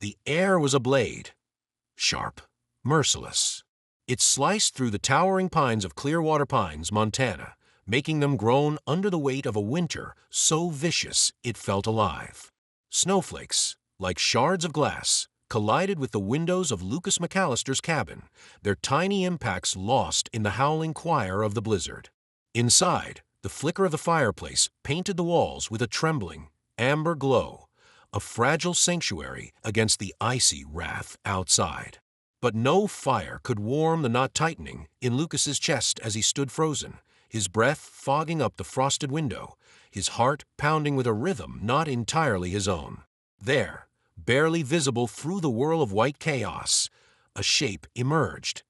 The air was a blade, sharp, merciless. It sliced through the towering pines of Clearwater Pines, Montana, making them groan under the weight of a winter so vicious it felt alive. Snowflakes, like shards of glass, collided with the windows of Lucas McAllister's cabin, their tiny impacts lost in the howling choir of the blizzard. Inside, the flicker of the fireplace painted the walls with a trembling, amber glow, a fragile sanctuary against the icy wrath outside. But no fire could warm the knot tightening in Lucas's chest as he stood frozen, his breath fogging up the frosted window, his heart pounding with a rhythm not entirely his own. There, barely visible through the whirl of white chaos, a shape emerged.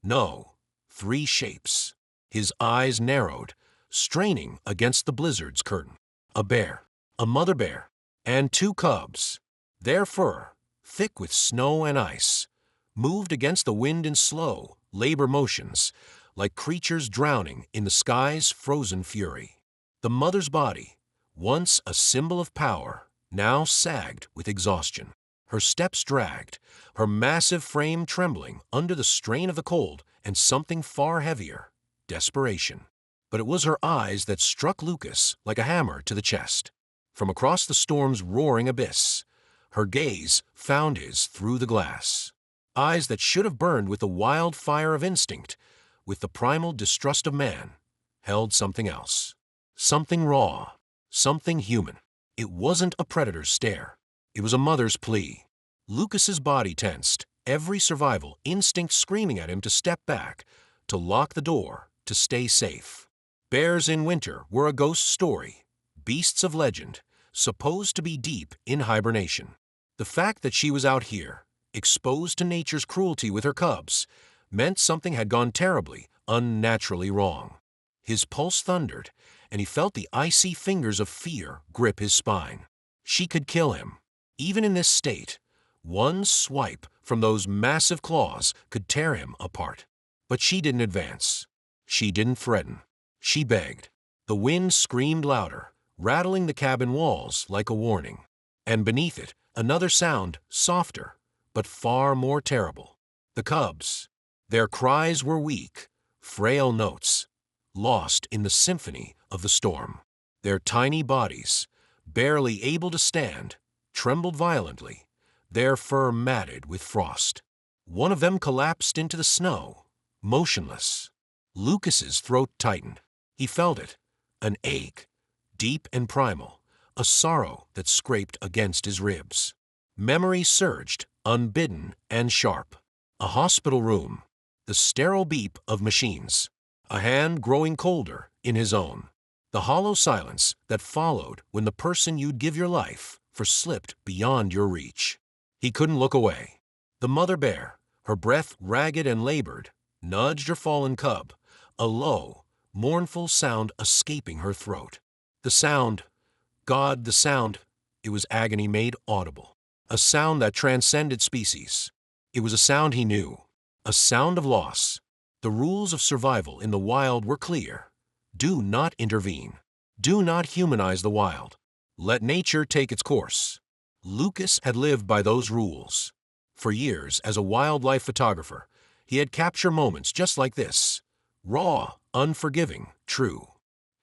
No, three shapes. His eyes narrowed, straining against the blizzard's curtain. A bear, a mother bear, and two cubs. Their fur, thick with snow and ice, moved against the wind in slow, labor motions, like creatures drowning in the sky's frozen fury. The mother's body, once a symbol of power, now sagged with exhaustion. Her steps dragged, her massive frame trembling under the strain of the cold and something far heavier, desperation. But it was her eyes that struck Lucas like a hammer to the chest. From across the storm's roaring abyss, her gaze found his through the glass. Eyes that should have burned with the wild fire of instinct, with the primal distrust of man, held something else. Something raw, something human. It wasn't a predator's stare. It was a mother's plea. Lucas's body tensed, every survival instinct screaming at him to step back, to lock the door, to stay safe. Bears in winter were a ghost story, beasts of legend, supposed to be deep in hibernation. The fact that she was out here, exposed to nature's cruelty with her cubs, meant something had gone terribly, unnaturally wrong. His pulse thundered, and he felt the icy fingers of fear grip his spine. She could kill him. Even in this state, one swipe from those massive claws could tear him apart. But she didn't advance. She didn't threaten. She begged. The wind screamed louder, rattling the cabin walls like a warning. And beneath it, another sound, softer, but far more terrible. The cubs. Their cries were weak, frail notes, lost in the symphony of the storm. Their tiny bodies, barely able to stand, trembled violently, their fur matted with frost. One of them collapsed into the snow, motionless. Lucas's throat tightened. He felt it, an ache, deep and primal, a sorrow that scraped against his ribs. Memory surged, unbidden and sharp. A hospital room, the sterile beep of machines, a hand growing colder in his own. The hollow silence that followed when the person you'd give your life for slipped beyond your reach. He couldn't look away. The mother bear, her breath ragged and labored, nudged her fallen cub, a low, mournful sound escaping her throat. The sound, God, the sound, it was agony made audible. A sound that transcended species. It was a sound he knew, a sound of loss. The rules of survival in the wild were clear. Do not intervene. Do not humanize the wild. Let nature take its course. Lucas had lived by those rules. For years, as a wildlife photographer, he had captured moments just like this, raw, unforgiving, true.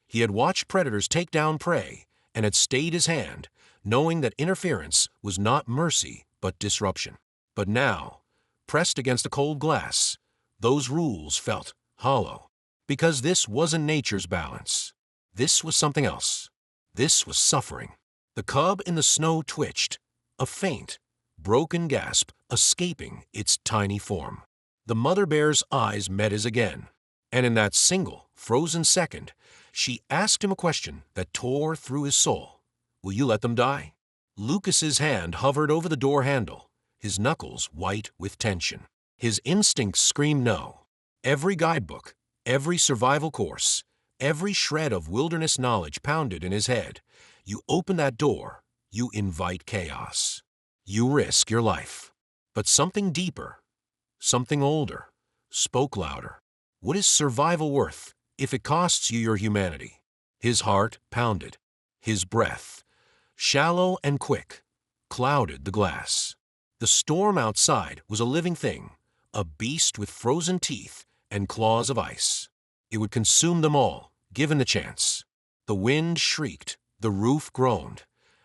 He had watched predators take down prey and had stayed his hand, knowing that interference was not mercy but disruption. But now, pressed against the cold glass, those rules felt hollow. Because this wasn't nature's balance. This was something else. This was suffering. The cub in the snow twitched, a faint, broken gasp escaping its tiny form. The mother bear's eyes met his again, and in that single, frozen second, she asked him a question that tore through his soul. Will you let them die? Lucas's hand hovered over the door handle, his knuckles white with tension. His instincts screamed no. Every guidebook, every survival course, every shred of wilderness knowledge pounded in his head. You open that door, you invite chaos. You risk your life. But something deeper, something older, spoke louder. What is survival worth if it costs you your humanity? His heart pounded. His breath, shallow and quick, clouded the glass. The storm outside was a living thing, a beast with frozen teeth and claws of ice. It would consume them all, given the chance. The wind shrieked, the roof groaned,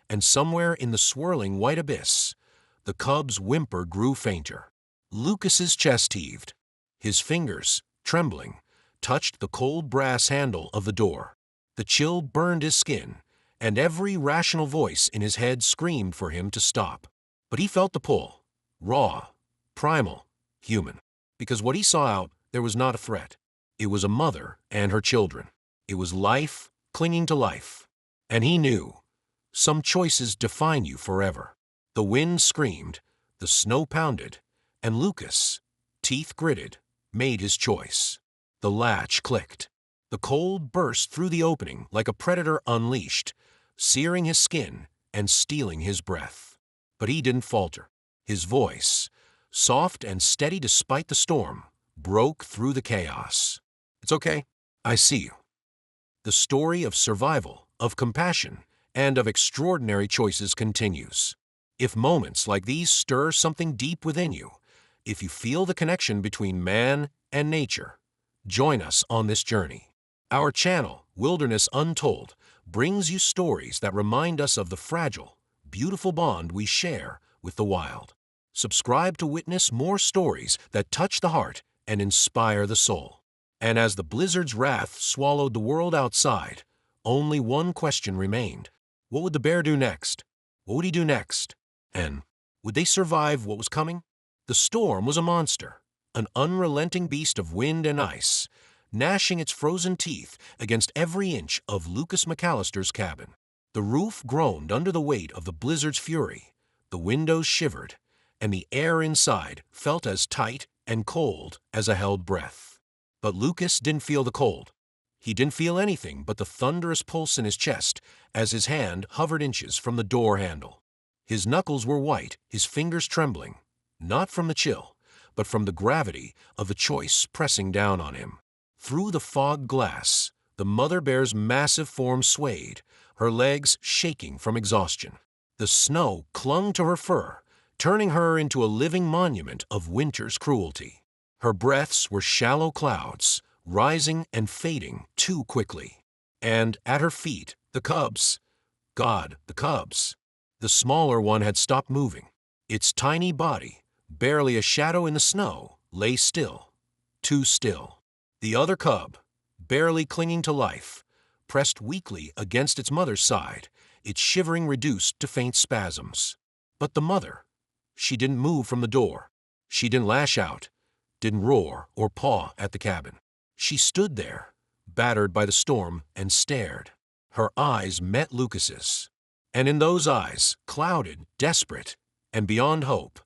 and somewhere in the swirling white abyss, the cub's whimper grew fainter. Lucas's chest heaved. His fingers, trembling, touched the cold brass handle of the door. The chill burned his skin, and every rational voice in his head screamed for him to stop. But he felt the pull, raw, primal, human. Because what he saw out there was not a threat. It was a mother and her children. It was life clinging to life. And he knew, some choices define you forever. The wind screamed, the snow pounded, and Lucas, teeth gritted, made his choice. The latch clicked. The cold burst through the opening like a predator unleashed, searing his skin and stealing his breath. But he didn't falter. His voice, soft and steady despite the storm, broke through the chaos. "It's okay. I see you." The story of survival, of compassion, and of extraordinary choices continues. If moments like these stir something deep within you, if you feel the connection between man and nature, join us on this journey. Our channel, Wilderness Untold, brings you stories that remind us of the fragile, beautiful bond we share with the wild. Subscribe to witness more stories that touch the heart and inspire the soul. And as the blizzard's wrath swallowed the world outside, only one question remained. What would the bear do next? What would he do next? And would they survive what was coming? The storm was a monster, an unrelenting beast of wind and ice, gnashing its frozen teeth against every inch of Lucas McAllister's cabin. The roof groaned under the weight of the blizzard's fury, the windows shivered, and the air inside felt as tight and cold as a held breath. But Lucas didn't feel the cold. He didn't feel anything but the thunderous pulse in his chest as his hand hovered inches from the door handle. His knuckles were white, his fingers trembling, not from the chill, but from the gravity of the choice pressing down on him. Through the fogged glass, the mother bear's massive form swayed, her legs shaking from exhaustion. The snow clung to her fur, turning her into a living monument of winter's cruelty. Her breaths were shallow clouds, rising and fading too quickly. And at her feet, the cubs. God, the cubs. The smaller one had stopped moving. Its tiny body, barely a shadow in the snow, lay still, too still. The other cub, barely clinging to life, pressed weakly against its mother's side, its shivering reduced to faint spasms. But the mother, she didn't move from the door. She didn't lash out, didn't roar or paw at the cabin. She stood there, battered by the storm, and stared. Her eyes met Lucas's. And in those eyes, clouded, desperate, and beyond hope,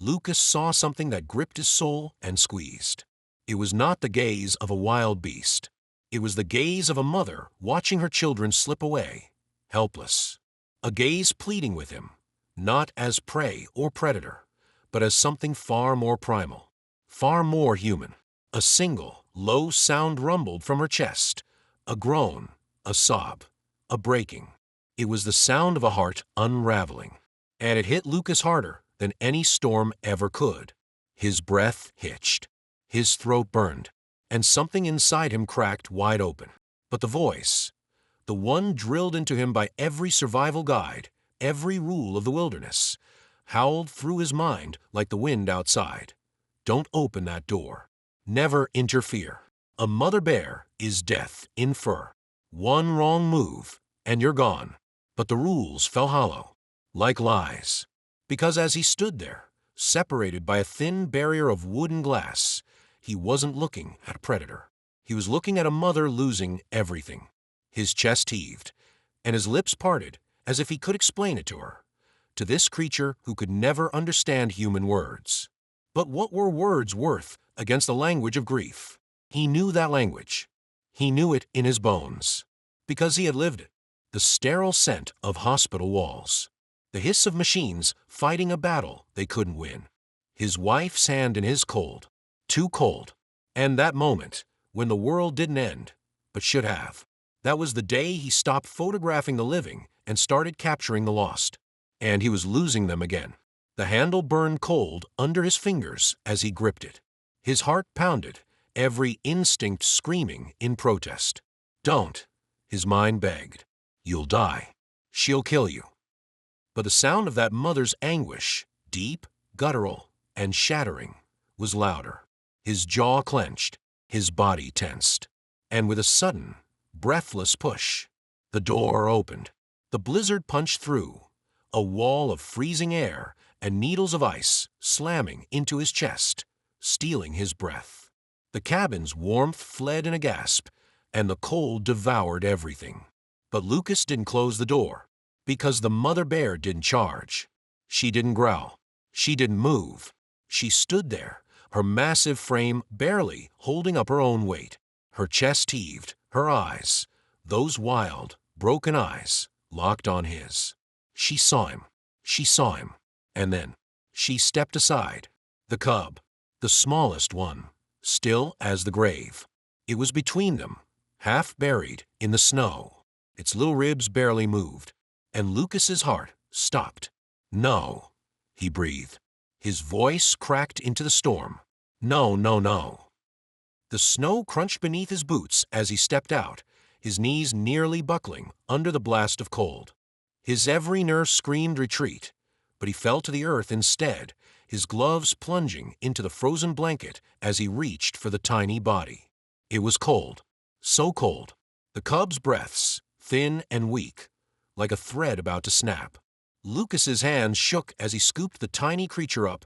Lucas saw something that gripped his soul and squeezed. It was not the gaze of a wild beast. It was the gaze of a mother watching her children slip away, helpless. A gaze pleading with him, not as prey or predator, but as something far more primal, far more human. A single, low sound rumbled from her chest, a groan, a sob, a breaking. It was the sound of a heart unraveling, and it hit Lucas harder than any storm ever could. His breath hitched, his throat burned, and something inside him cracked wide open. But the voice, the one drilled into him by every survival guide, every rule of the wilderness, howled through his mind like the wind outside. Don't open that door. Never interfere. A mother bear is death in fur. One wrong move, and you're gone. But the rules fell hollow, like lies. Because as he stood there, separated by a thin barrier of wood and glass, he wasn't looking at a predator. He was looking at a mother losing everything. His chest heaved, and his lips parted as if he could explain it to her, to this creature who could never understand human words. But what were words worth against the language of grief? He knew that language. He knew it in his bones, because he had lived it. The sterile scent of hospital walls. The hiss of machines fighting a battle they couldn't win. His wife's hand in his cold, too cold. And that moment, when the world didn't end, but should have. That was the day he stopped photographing the living and started capturing the lost. And he was losing them again. The handle burned cold under his fingers as he gripped it. His heart pounded, every instinct screaming in protest. "Don't," his mind begged. "You'll die. She'll kill you." But the sound of that mother's anguish, deep, guttural, and shattering, was louder. His jaw clenched, his body tensed. And with a sudden, breathless push, the door opened. The blizzard punched through, a wall of freezing air and needles of ice slamming into his chest, stealing his breath. The cabin's warmth fled in a gasp, and the cold devoured everything. But Lucas didn't close the door, because the mother bear didn't charge. She didn't growl. She didn't move. She stood there, her massive frame barely holding up her own weight. Her chest heaved, her eyes, those wild, broken eyes, locked on his. She saw him. She saw him. And then she stepped aside. The cub, the smallest one, still as the grave. It was between them, half buried in the snow. Its little ribs barely moved, and Lucas's heart stopped. "No," he breathed. His voice cracked into the storm. "No, no, no." The snow crunched beneath his boots as he stepped out, his knees nearly buckling under the blast of cold. His every nerve screamed retreat, but he fell to the earth instead, his gloves plunging into the frozen blanket as he reached for the tiny body. It was cold, so cold. The cub's breaths, thin and weak, like a thread about to snap. Lucas's hands shook as he scooped the tiny creature up,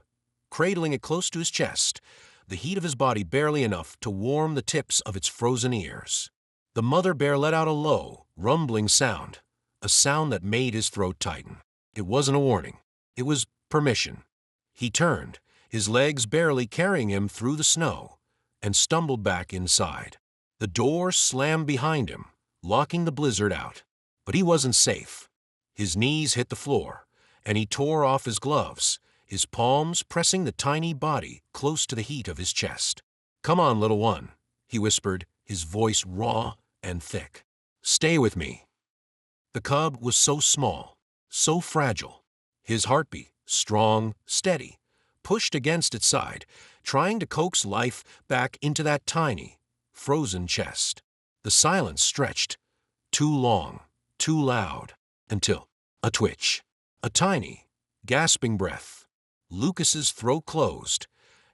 cradling it close to his chest, the heat of his body barely enough to warm the tips of its frozen ears. The mother bear let out a low, rumbling sound, a sound that made his throat tighten. It wasn't a warning. It was permission. He turned, his legs barely carrying him through the snow, and stumbled back inside. The door slammed behind him, locking the blizzard out. But he wasn't safe. His knees hit the floor, and he tore off his gloves, his palms pressing the tiny body close to the heat of his chest. "Come on, little one," he whispered, his voice raw and thick. "Stay with me." The cub was so small, so fragile. His heartbeat, strong, steady, pushed against its side, trying to coax life back into that tiny, frozen chest. The silence stretched, too long, too loud, until a twitch, a tiny, gasping breath. Lucas's throat closed,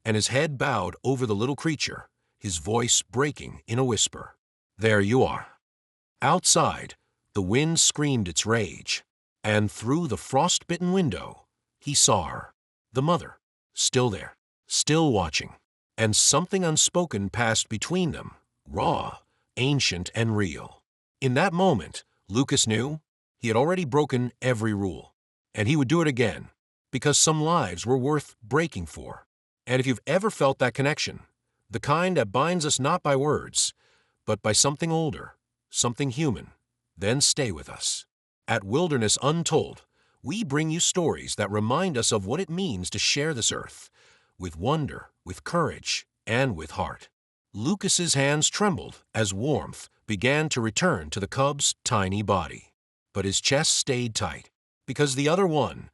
and his head bowed over the little creature, his voice breaking in a whisper. "There you are." Outside, the wind screamed its rage, and through the frost-bitten window, he saw her, the mother, still there, still watching. And something unspoken passed between them, raw, ancient, and real. In that moment, Lucas knew he had already broken every rule, and he would do it again, because some lives were worth breaking for. And if you've ever felt that connection, the kind that binds us not by words, but by something older, something human, then stay with us. At Wilderness Untold, we bring you stories that remind us of what it means to share this earth, with wonder, with courage, and with heart. Lucas's hands trembled as warmth began to return to the cub's tiny body. But his chest stayed tight, because the other one,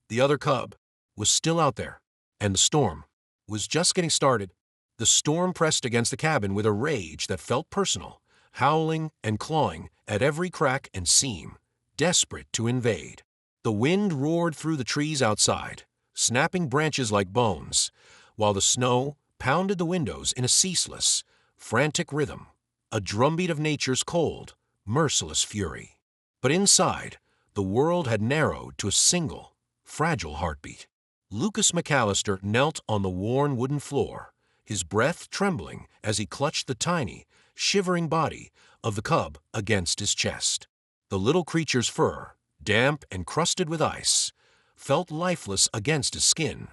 the other cub, was still out there, and the storm was just getting started. The storm pressed against the cabin with a rage that felt personal, howling and clawing at every crack and seam, desperate to invade. The wind roared through the trees outside, snapping branches like bones, while the snow pounded the windows in a ceaseless, frantic rhythm, a drumbeat of nature's cold, merciless fury. But inside, the world had narrowed to a single, fragile heartbeat. Lucas McAllister knelt on the worn wooden floor, his breath trembling as he clutched the tiny, shivering body of the cub against his chest. The little creature's fur, damp and crusted with ice, felt lifeless against his skin,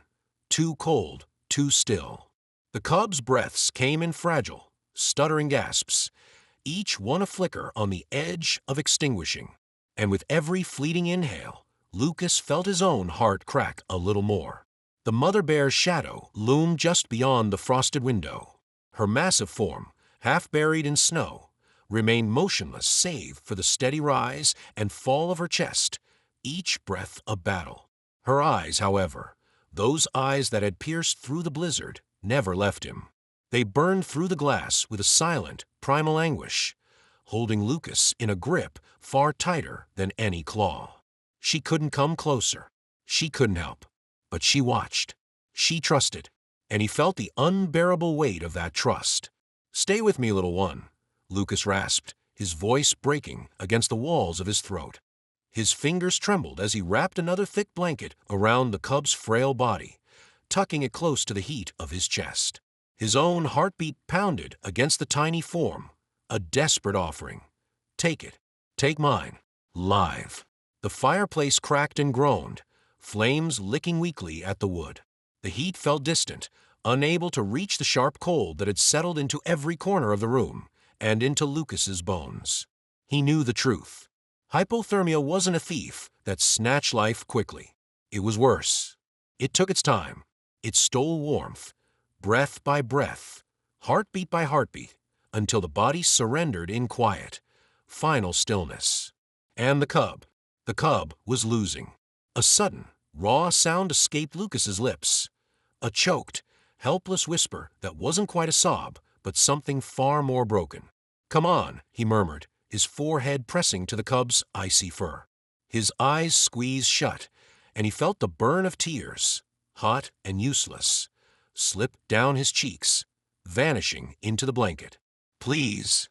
too cold, too still. The cub's breaths came in fragile, stuttering gasps, each one a flicker on the edge of extinguishing. And with every fleeting inhale, Lucas felt his own heart crack a little more. The mother bear's shadow loomed just beyond the frosted window. Her massive form, half buried in snow, remained motionless save for the steady rise and fall of her chest, each breath a battle. Her eyes, however, those eyes that had pierced through the blizzard, never left him. They burned through the glass with a silent, primal anguish, holding Lucas in a grip far tighter than any claw. She couldn't come closer. She couldn't help. But she watched. She trusted. And he felt the unbearable weight of that trust. "Stay with me, little one," Lucas rasped, his voice breaking against the walls of his throat. His fingers trembled as he wrapped another thick blanket around the cub's frail body, tucking it close to the heat of his chest. His own heartbeat pounded against the tiny form, a desperate offering. "Take it. Take mine. Live." The fireplace cracked and groaned, flames licking weakly at the wood. The heat felt distant, unable to reach the sharp cold that had settled into every corner of the room and into Lucas's bones. He knew the truth. Hypothermia wasn't a thief that snatched life quickly. It was worse. It took its time. It stole warmth, breath by breath, heartbeat by heartbeat, until the body surrendered in quiet, final stillness. And the cub was losing. A sudden, raw sound escaped Lucas's lips. A choked, helpless whisper that wasn't quite a sob, but something far more broken. "Come on," he murmured, his forehead pressing to the cub's icy fur. His eyes squeezed shut, and he felt the burn of tears, hot and useless, slip down his cheeks, vanishing into the blanket. "Please."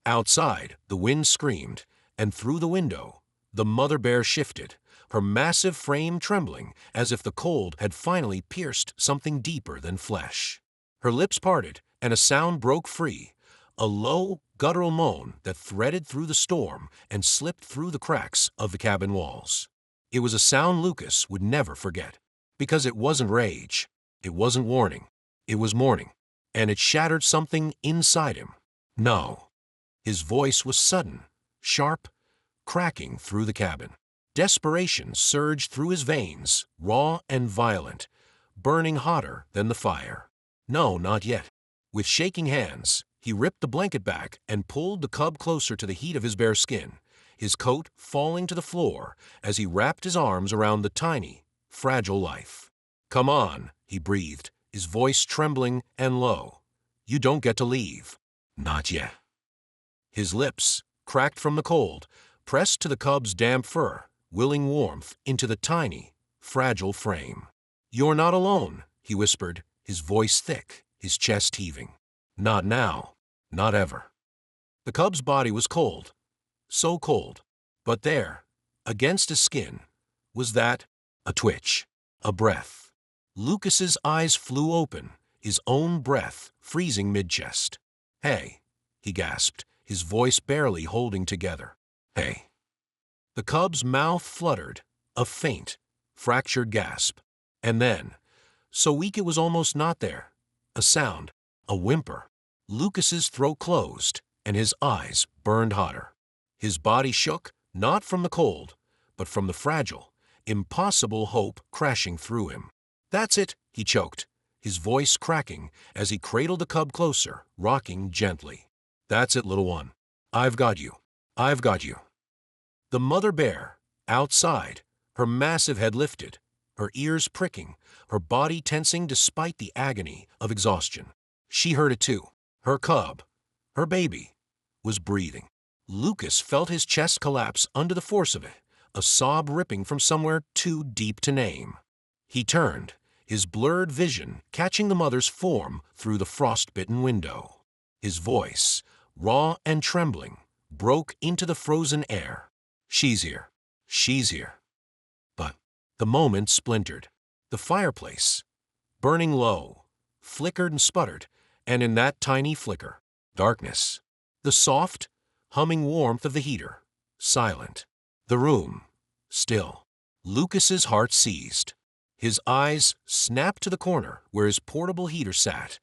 Outside, the wind screamed, and through the window, the mother bear shifted, her massive frame trembling as if the cold had finally pierced something deeper than flesh. Her lips parted, and a sound broke free, a low, guttural moan that threaded through the storm and slipped through the cracks of the cabin walls. It was a sound Lucas would never forget, because it wasn't rage, it wasn't warning, it was mourning, and it shattered something inside him. No. His voice was sudden, sharp, cracking through the cabin. Desperation surged through his veins, raw and violent, burning hotter than the fire. No, not yet. With shaking hands, he ripped the blanket back and pulled the cub closer to the heat of his bare skin, his coat falling to the floor as he wrapped his arms around the tiny, fragile life. "Come on," he breathed, his voice trembling and low. "You don't get to leave. Not yet." His lips, cracked from the cold, pressed to the cub's damp fur, willing warmth into the tiny, fragile frame. "You're not alone," he whispered, his voice thick, his chest heaving. "Not now. Not ever." The cub's body was cold, so cold, but there, against his skin, was that, a twitch, a breath. Lucas's eyes flew open, his own breath freezing mid-chest. "Hey," he gasped, his voice barely holding together. "Hey." The cub's mouth fluttered, a faint, fractured gasp. And then, so weak it was almost not there, a sound, a whimper. Lucas's throat closed, and his eyes burned hotter. His body shook, not from the cold, but from the fragile, impossible hope crashing through him. "That's it," he choked, his voice cracking as he cradled the cub closer, rocking gently. "That's it, little one. I've got you. I've got you." The mother bear, outside, her massive head lifted, her ears pricking, her body tensing despite the agony of exhaustion. She heard it too. Her cub, her baby, was breathing. Lucas felt his chest collapse under the force of it, a sob ripping from somewhere too deep to name. He turned, his blurred vision catching the mother's form through the frostbitten window. His voice, raw and trembling, broke into the frozen air. "She's here. She's here." But the moment splintered. The fireplace, burning low, flickered and sputtered, and in that tiny flicker, darkness. The soft, humming warmth of the heater, silent. The room, still. Lucas's heart seized. His eyes snapped to the corner where his portable heater sat,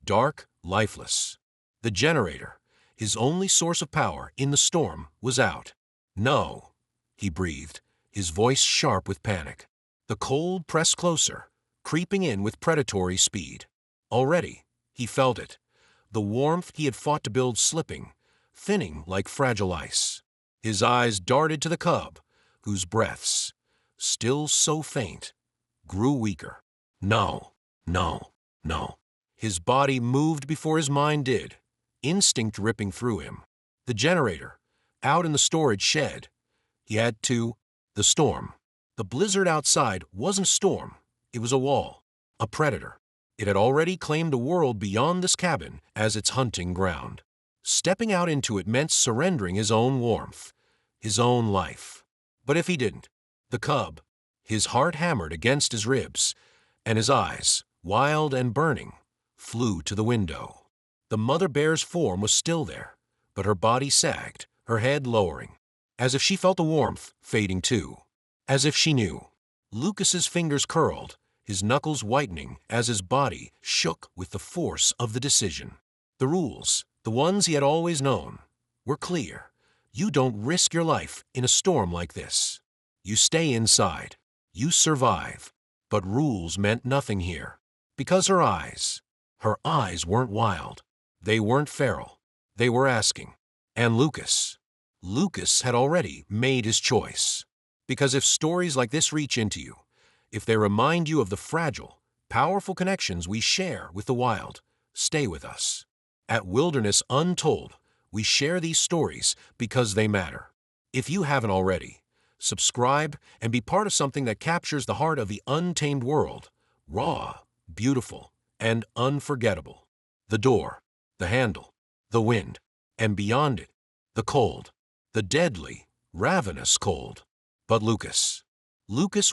dark, lifeless. The generator, his only source of power in the storm, was out. "No," he breathed, his voice sharp with panic. The cold pressed closer, creeping in with predatory speed. Already, he felt it, the warmth he had fought to build slipping, thinning like fragile ice. His eyes darted to the cub, whose breaths, still so faint, grew weaker. No, no, no. His body moved before his mind did, instinct ripping through him. The generator, out in the storage shed. He had to. The storm. The blizzard outside wasn't a storm. It was a wall, a predator. It had already claimed a world beyond this cabin as its hunting ground. Stepping out into it meant surrendering his own warmth, his own life. But if he didn't, the cub, his heart hammered against his ribs, and his eyes, wild and burning, flew to the window. The mother bear's form was still there, but her body sagged, her head lowering, as if she felt the warmth fading too, as if she knew. Lucas's fingers curled, his knuckles whitening as his body shook with the force of the decision. The rules, the ones he had always known, were clear. You don't risk your life in a storm like this. You stay inside. You survive. But rules meant nothing here. Because her eyes weren't wild. They weren't feral. They were asking. And Lucas had already made his choice. Because if stories like this reach into you, if they remind you of the fragile, powerful connections we share with the wild, stay with us. At Wilderness Untold, we share these stories because they matter. If you haven't already, subscribe and be part of something that captures the heart of the untamed world, raw, beautiful, and unforgettable. The door, the handle, the wind, and beyond it, the cold, the deadly, ravenous cold. But Lucas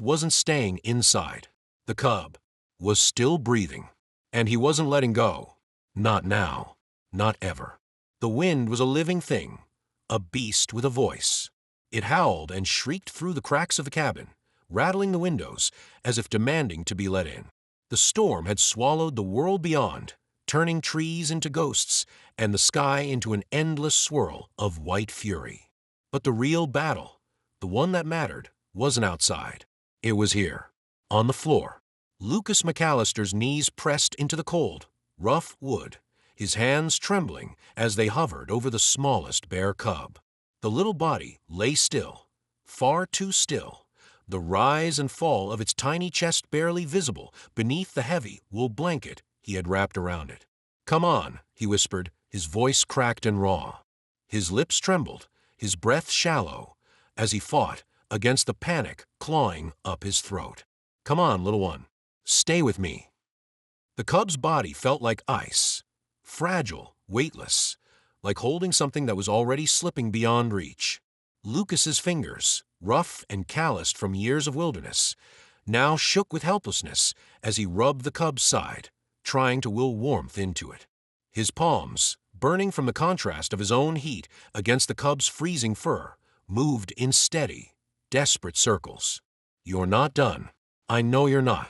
wasn't staying inside. The cub was still breathing, and he wasn't letting go. Not now, not ever. The wind was a living thing, a beast with a voice. It howled and shrieked through the cracks of the cabin, rattling the windows as if demanding to be let in. The storm had swallowed the world beyond, turning trees into ghosts and the sky into an endless swirl of white fury. But the real battle, the one that mattered, wasn't outside. It was here, on the floor. Lucas McAllister's knees pressed into the cold, rough wood, his hands trembling as they hovered over the smallest bear cub. The little body lay still, far too still, the rise and fall of its tiny chest barely visible beneath the heavy wool blanket he had wrapped around it. "Come on," he whispered, his voice cracked and raw. His lips trembled, his breath shallow, as he fought against the panic clawing up his throat. "Come on, little one. Stay with me." The cub's body felt like ice, fragile, weightless, like holding something that was already slipping beyond reach. Lucas's fingers, rough and calloused from years of wilderness, now shook with helplessness as he rubbed the cub's side, trying to will warmth into it. His palms, burning from the contrast of his own heat against the cub's freezing fur, moved in steady, desperate circles. "You're not done. I know you're not."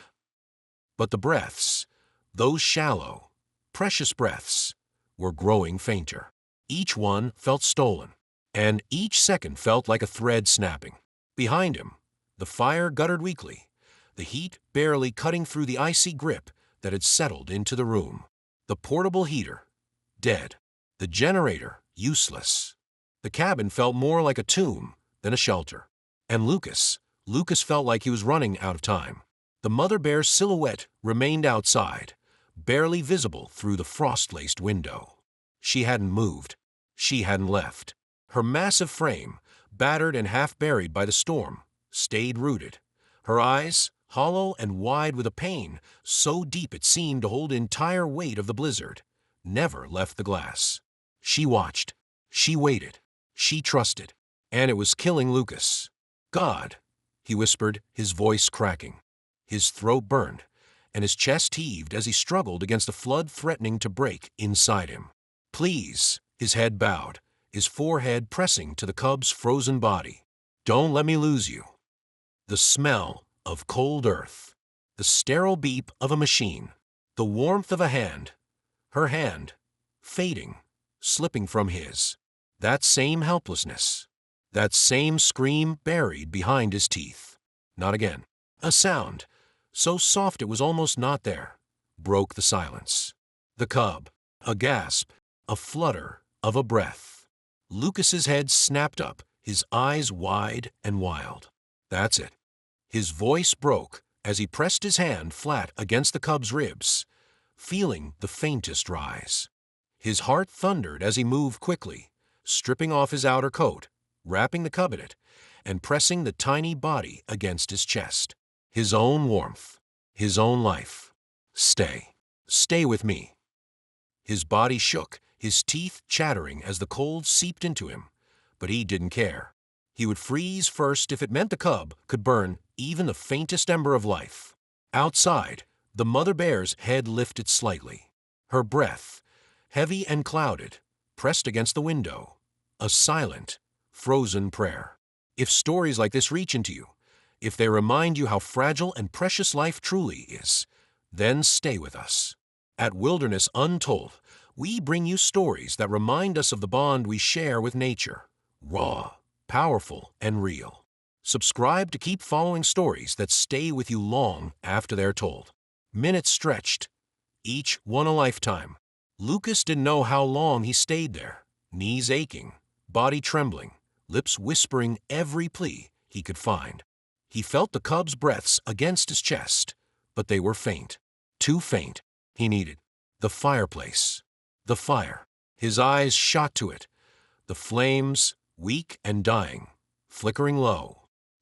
But the breaths, those shallow, precious breaths, were growing fainter. Each one felt stolen, and each second felt like a thread snapping. Behind him, the fire guttered weakly, the heat barely cutting through the icy grip that had settled into the room. The portable heater, dead. The generator, useless. The cabin felt more like a tomb than a shelter. And Lucas felt like he was running out of time. The mother bear's silhouette remained outside, barely visible through the frost-laced window. She hadn't moved. She hadn't left. Her massive frame, battered and half-buried by the storm, stayed rooted. Her eyes, hollow and wide with a pain so deep it seemed to hold the entire weight of the blizzard, never left the glass. She watched. She waited. She trusted. And it was killing Lucas. "God," he whispered, his voice cracking. His throat burned, and his chest heaved as he struggled against the flood threatening to break inside him. "Please," his head bowed, his forehead pressing to the cub's frozen body. "Don't let me lose you." The smell of cold earth, the sterile beep of a machine, the warmth of a hand, her hand, fading, slipping from his. That same helplessness, that same scream buried behind his teeth. Not again. A sound, so soft it was almost not there, broke the silence. The cub, a gasp, a flutter of a breath. Lucas's head snapped up, his eyes wide and wild. "That's it." His voice broke as he pressed his hand flat against the cub's ribs, feeling the faintest rise. His heart thundered as he moved quickly, stripping off his outer coat, wrapping the cub in it, and pressing the tiny body against his chest. His own warmth, his own life. Stay. Stay with me. His body shook, his teeth chattering as the cold seeped into him, but he didn't care. He would freeze first if it meant the cub could burn even the faintest ember of life. Outside, the mother bear's head lifted slightly. Her breath, heavy and clouded, pressed against the window. A silent, frozen prayer. If stories like this reach into you, if they remind you how fragile and precious life truly is, then stay with us. At Wilderness Untold, we bring you stories that remind us of the bond we share with nature. Raw, powerful, and real. Subscribe to keep following stories that stay with you long after they're told. Minutes stretched, each one a lifetime. Lucas didn't know how long he stayed there, knees aching, body trembling, lips whispering every plea he could find. He felt the cub's breaths against his chest, but they were faint. Too faint. He needed the fireplace. The fire. His eyes shot to it. The flames, weak and dying, flickering low.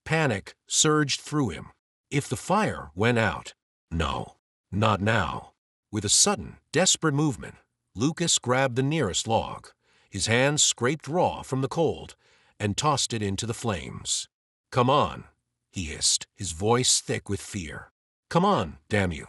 Panic surged through him. If the fire went out, no, not now. With a sudden, desperate movement, Lucas grabbed the nearest log. His hands scraped raw from the cold and tossed it into the flames. "Come on," he hissed, his voice thick with fear. "Come on, damn you."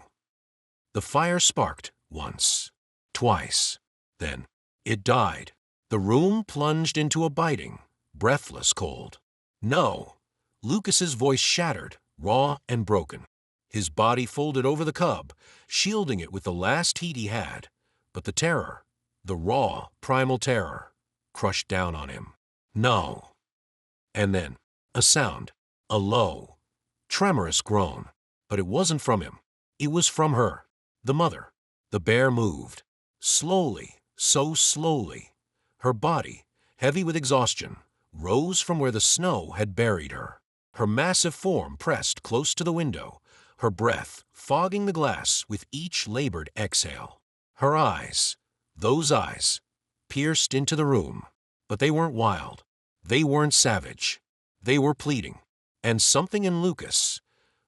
The fire sparked once, twice. Then it died. The room plunged into a biting, breathless cold. "No!" Lucas's voice shattered, raw and broken. His body folded over the cub, shielding it with the last heat he had. But the terror, the raw, primal terror, crushed down on him. "No!" And then, a sound, a low, tremorous groan. But it wasn't from him. It was from her, the mother. The bear moved. Slowly, so slowly. Her body, heavy with exhaustion, rose from where the snow had buried her. Her massive form pressed close to the window, her breath fogging the glass with each labored exhale. Her eyes, those eyes, pierced into the room. But they weren't wild. They weren't savage. They were pleading. And something in Lucas,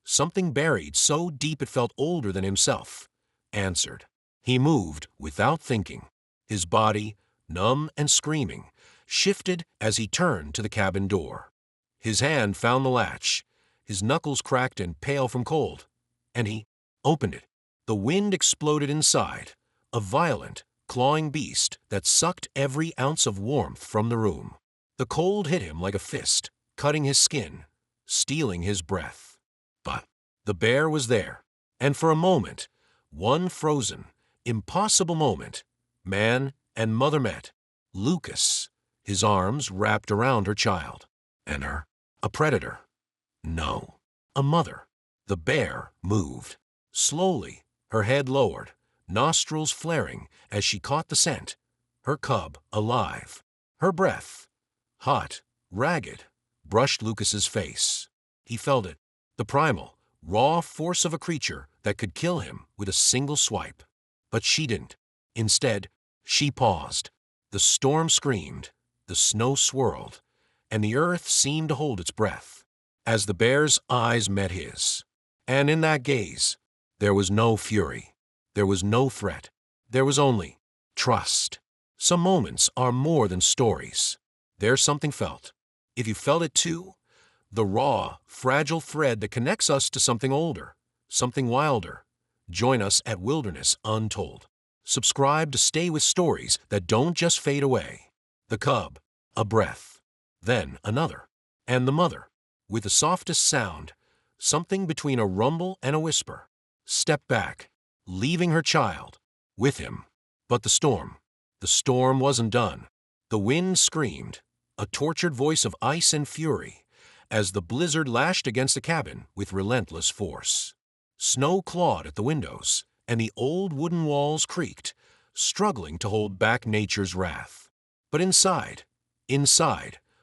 something buried so deep it felt older than himself, answered. He moved without thinking. His body, numb and screaming, shifted as he turned to the cabin door. His hand found the latch, his knuckles cracked and pale from cold, and he opened it. The wind exploded inside, a violent, clawing beast that sucked every ounce of warmth from the room. The cold hit him like a fist, cutting his skin, stealing his breath. But the bear was there, and for a moment, one frozen, impossible moment, man and mother met. Lucas, his arms wrapped around her child. And her, a predator. No, a mother. The bear moved. Slowly, her head lowered, nostrils flaring as she caught the scent. Her cub alive. Her breath, hot, ragged, brushed Lucas's face. He felt it, the primal, raw force of a creature that could kill him with a single swipe. But she didn't. Instead, she paused. The storm screamed, the snow swirled, and the earth seemed to hold its breath as the bear's eyes met his. And in that gaze, there was no fury. There was no threat. There was only trust. Some moments are more than stories. They're something felt. If you felt it too, the raw, fragile thread that connects us to something older, something wilder. Join us at Wilderness Untold. Subscribe to stay with stories that don't just fade away. The cub, a breath, then another, and the mother, with the softest sound, something between a rumble and a whisper, stepped back, leaving her child with him. But the storm wasn't done. The wind screamed, a tortured voice of ice and fury, as the blizzard lashed against the cabin with relentless force. Snow clawed at the windows, and the old wooden walls creaked, struggling to hold back nature's wrath. But inside,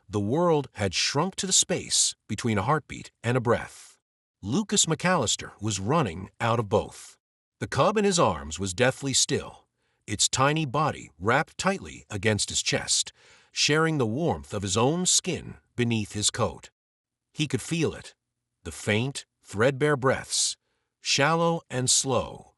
the world had shrunk to the space between a heartbeat and a breath. Lucas McAllister was running out of both. The cub in his arms was deathly still, its tiny body wrapped tightly against his chest, sharing the warmth of his own skin beneath his coat. He could feel it, the faint, threadbare breaths, shallow and slow,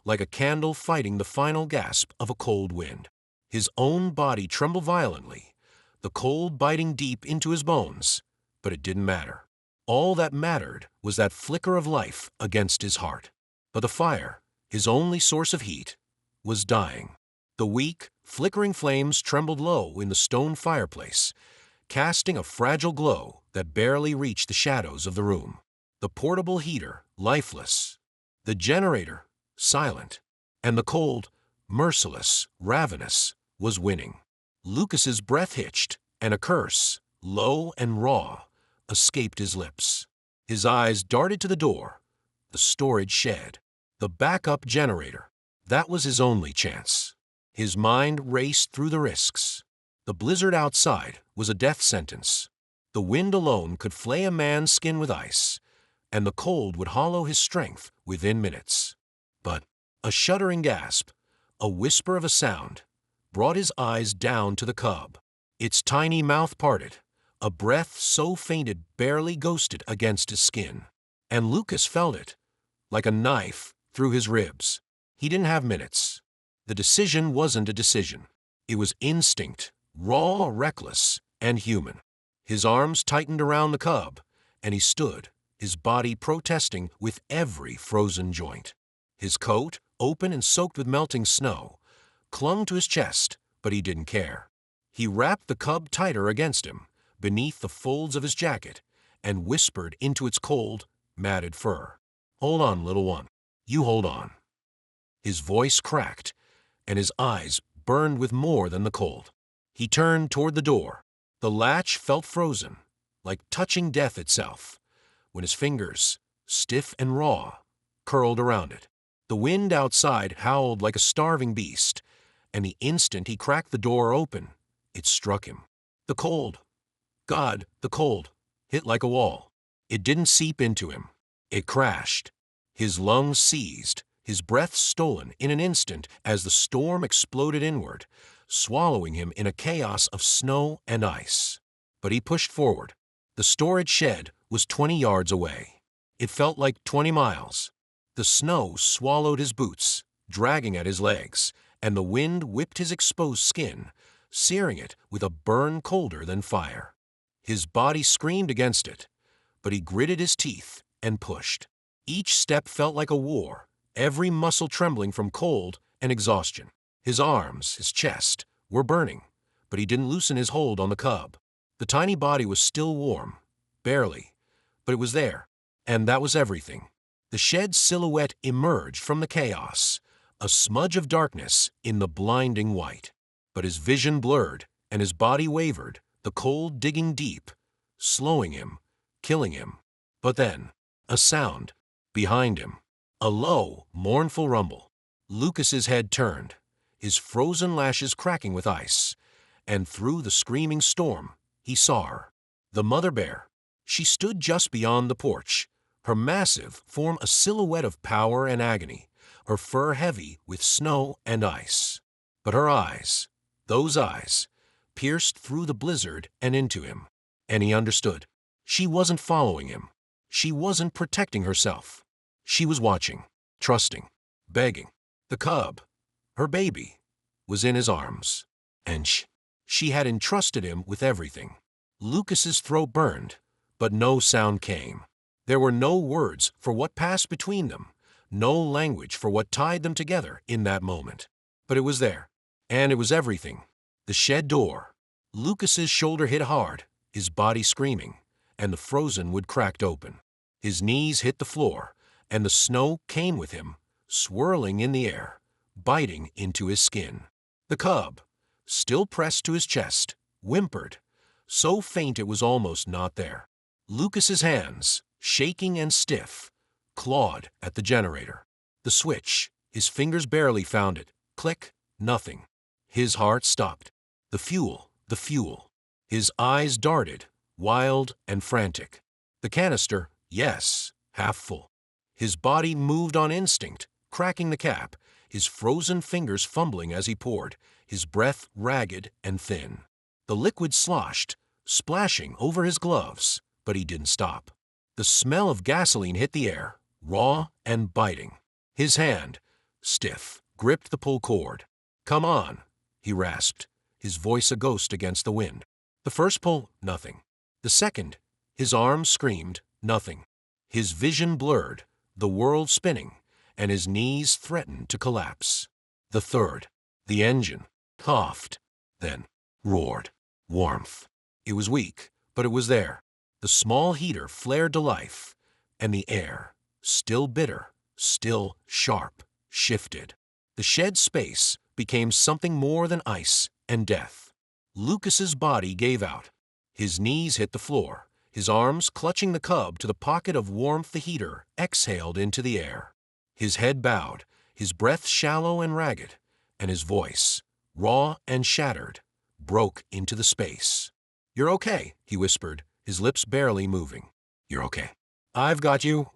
like a candle fighting the final gasp of a cold wind. His own body trembled violently, the cold biting deep into his bones, but it didn't matter. All that mattered was that flicker of life against his heart. But the fire, his only source of heat, was dying. The weak, flickering flames trembled low in the stone fireplace, casting a fragile glow that barely reached the shadows of the room. The portable heater, lifeless. The generator, silent. And the cold, merciless, ravenous, was winning. Lucas's breath hitched, and a curse, low and raw, escaped his lips. His eyes darted to the door, the storage shed, the backup generator. That was his only chance. His mind raced through the risks. The blizzard outside was a death sentence. The wind alone could flay a man's skin with ice, and the cold would hollow his strength within minutes. But a shuddering gasp, a whisper of a sound, brought his eyes down to the cub. Its tiny mouth parted, a breath so faint it barely ghosted against his skin. And Lucas felt it, like a knife through his ribs. He didn't have minutes. The decision wasn't a decision. It was instinct, raw, reckless, and human. His arms tightened around the cub, and he stood, his body protesting with every frozen joint. His coat, open and soaked with melting snow, clung to his chest, but he didn't care. He wrapped the cub tighter against him, beneath the folds of his jacket, and whispered into its cold, matted fur. "Hold on, little one. You hold on." His voice cracked, and his eyes burned with more than the cold. He turned toward the door. The latch felt frozen, like touching death itself, when his fingers, stiff and raw, curled around it. The wind outside howled like a starving beast, and the instant he cracked the door open, it struck him. The cold, God, the cold, hit like a wall. It didn't seep into him. It crashed. His lungs seized, his breath stolen in an instant as the storm exploded inward, swallowing him in a chaos of snow and ice. But he pushed forward. The storage shed was 20 yards away. It felt like 20 miles. The snow swallowed his boots, dragging at his legs, and the wind whipped his exposed skin, searing it with a burn colder than fire. His body screamed against it, but he gritted his teeth and pushed. Each step felt like a war, every muscle trembling from cold and exhaustion. His arms, his chest, were burning, but he didn't loosen his hold on the cub. The tiny body was still warm, barely, but it was there, and that was everything. The shed's silhouette emerged from the chaos, a smudge of darkness in the blinding white. But his vision blurred, and his body wavered, the cold digging deep, slowing him, killing him. But then, a sound, behind him, a low, mournful rumble. Lucas's head turned, his frozen lashes cracking with ice, and through the screaming storm, he saw her, the mother bear. She stood just beyond the porch, her massive form a silhouette of power and agony, her fur heavy with snow and ice. But her eyes, those eyes, pierced through the blizzard and into him, and he understood. She wasn't following him. She wasn't protecting herself. She was watching, trusting, begging. The cub, her baby, was in his arms, and she had entrusted him with everything. Lucas's throat burned, but no sound came. There were no words for what passed between them, no language for what tied them together in that moment. But it was there, and it was everything. The shed door. Lucas's shoulder hit hard, his body screaming, and the frozen wood cracked open. His knees hit the floor, and the snow came with him, swirling in the air, biting into his skin. The cub, still pressed to his chest, whimpered, so faint it was almost not there. Lucas's hands, shaking and stiff, clawed at the generator. The switch, his fingers barely found it. Click, nothing. His heart stopped. The fuel, the fuel. His eyes darted, wild and frantic. The canister, yes, half full. His body moved on instinct, cracking the cap, his frozen fingers fumbling as he poured, his breath ragged and thin. The liquid sloshed, splashing over his gloves, but he didn't stop. The smell of gasoline hit the air, raw and biting. His hand, stiff, gripped the pull cord. "Come on," he rasped, his voice a ghost against the wind. The first pull, nothing. The second, his arms screamed, nothing. His vision blurred, the world spinning, and his knees threatened to collapse. The third, the engine, coughed, then roared. Warmth. It was weak, but it was there. The small heater flared to life, and the air, still bitter, still sharp, shifted. The shed space became something more than ice and death. Lucas's body gave out. His knees hit the floor, his arms clutching the cub to the pocket of warmth the heater exhaled into the air. His head bowed, his breath shallow and ragged, and his voice, raw and shattered, broke into the space. "You're okay," he whispered, his lips barely moving. "You're okay. I've got you."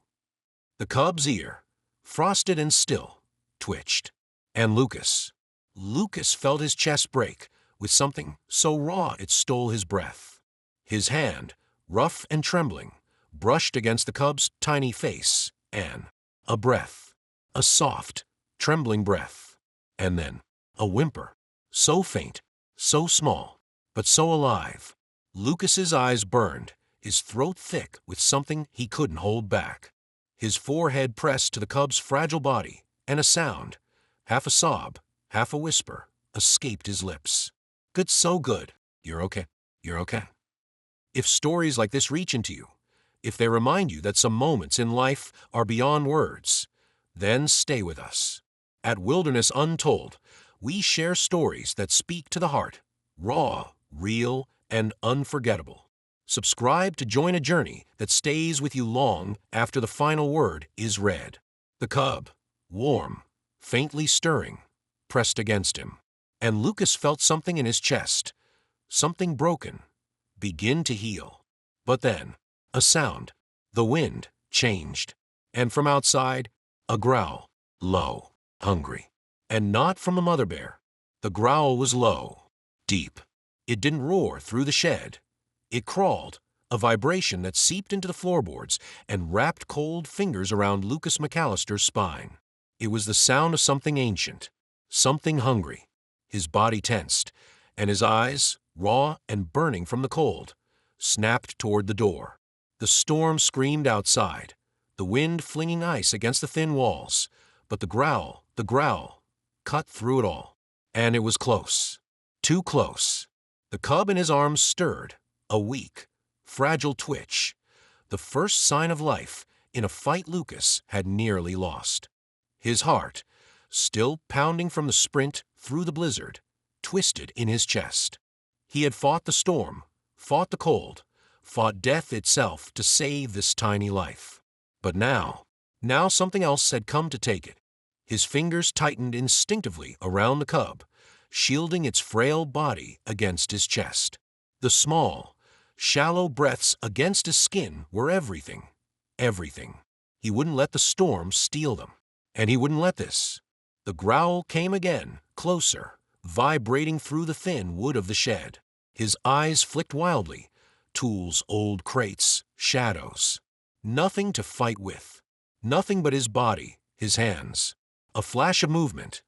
The cub's ear, frosted and still, twitched. And Lucas felt his chest break with something so raw it stole his breath. His hand, rough and trembling, brushed against the cub's tiny face, and a breath, a soft, trembling breath, and then a whimper, so faint, so small, but so alive. Lucas's eyes burned, his throat thick with something he couldn't hold back. His forehead pressed to the cub's fragile body, and a sound, half a sob, half a whisper, escaped his lips. "Good, so good. You're okay. You're okay." If stories like this reach into you, if they remind you that some moments in life are beyond words, then stay with us. At Wilderness Untold, we share stories that speak to the heart, raw, real, and unforgettable. Subscribe to join a journey that stays with you long after the final word is read. The cub, warm, faintly stirring, pressed against him, and Lucas felt something in his chest, something broken, begin to heal. But then, a sound, the wind, changed, and from outside, a growl, low, hungry, and not from a mother bear. The growl was low, deep. It didn't roar through the shed. It crawled, a vibration that seeped into the floorboards and wrapped cold fingers around Lucas McAllister's spine. It was the sound of something ancient, something hungry. His body tensed, and his eyes, raw and burning from the cold, snapped toward the door. The storm screamed outside, the wind flinging ice against the thin walls, but the growl, cut through it all. And it was close, too close. The cub in his arms stirred, a weak, fragile twitch, the first sign of life in a fight Lucas had nearly lost. His heart, still pounding from the sprint through the blizzard, twisted in his chest. He had fought the storm, fought the cold, fought death itself to save this tiny life. But now something else had come to take it. His fingers tightened instinctively around the cub, shielding its frail body against his chest. The small, shallow breaths against his skin were everything, everything. He wouldn't let the storm steal them, and he wouldn't let this. The growl came again, closer, vibrating through the thin wood of the shed. His eyes flicked wildly, tools, old crates, shadows. Nothing to fight with, nothing but his body, his hands. A flash of movement,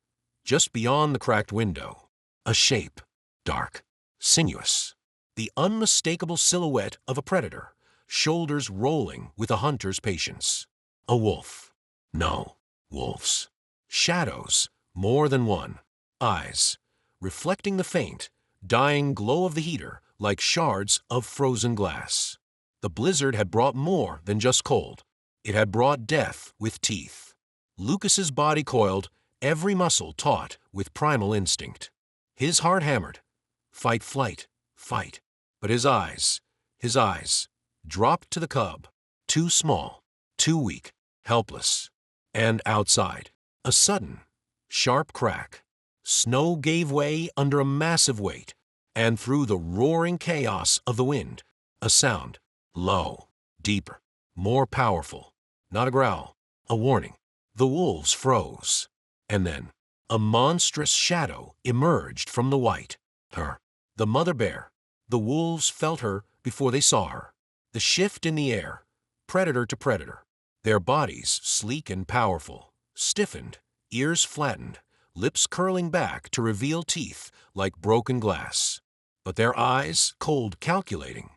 just beyond the cracked window. A shape, dark, sinuous. The unmistakable silhouette of a predator, shoulders rolling with a hunter's patience. A wolf. No, wolves. Shadows, more than one. Eyes, reflecting the faint, dying glow of the heater like shards of frozen glass. The blizzard had brought more than just cold. It had brought death with teeth. Lucas's body coiled, every muscle taut with primal instinct. His heart hammered. Fight, flight, fight. But his eyes, dropped to the cub. Too small, too weak, helpless. And outside, a sudden, sharp crack. Snow gave way under a massive weight, and through the roaring chaos of the wind, a sound, low, deeper, more powerful. Not a growl, a warning. The wolves froze. And then, a monstrous shadow emerged from the white. Her. The mother bear. The wolves felt her before they saw her. The shift in the air, predator to predator. Their bodies, sleek and powerful, stiffened, ears flattened, lips curling back to reveal teeth like broken glass. But their eyes, cold calculating,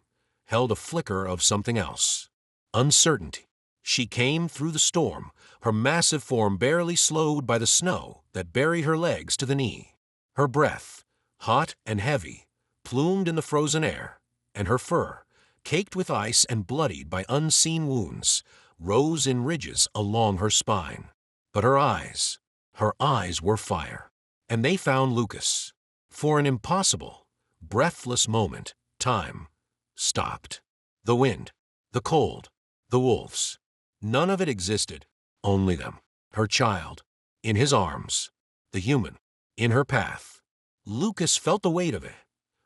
held a flicker of something else. Uncertainty. She came through the storm, her massive form barely slowed by the snow that buried her legs to the knee. Her breath, hot and heavy, plumed in the frozen air, and her fur, caked with ice and bloodied by unseen wounds, rose in ridges along her spine. But her eyes were fire, and they found Lucas. For an impossible, breathless moment, time stopped. The wind, the cold, the wolves. None of it existed, only them. Her child, in his arms, the human, in her path. Lucas felt the weight of it,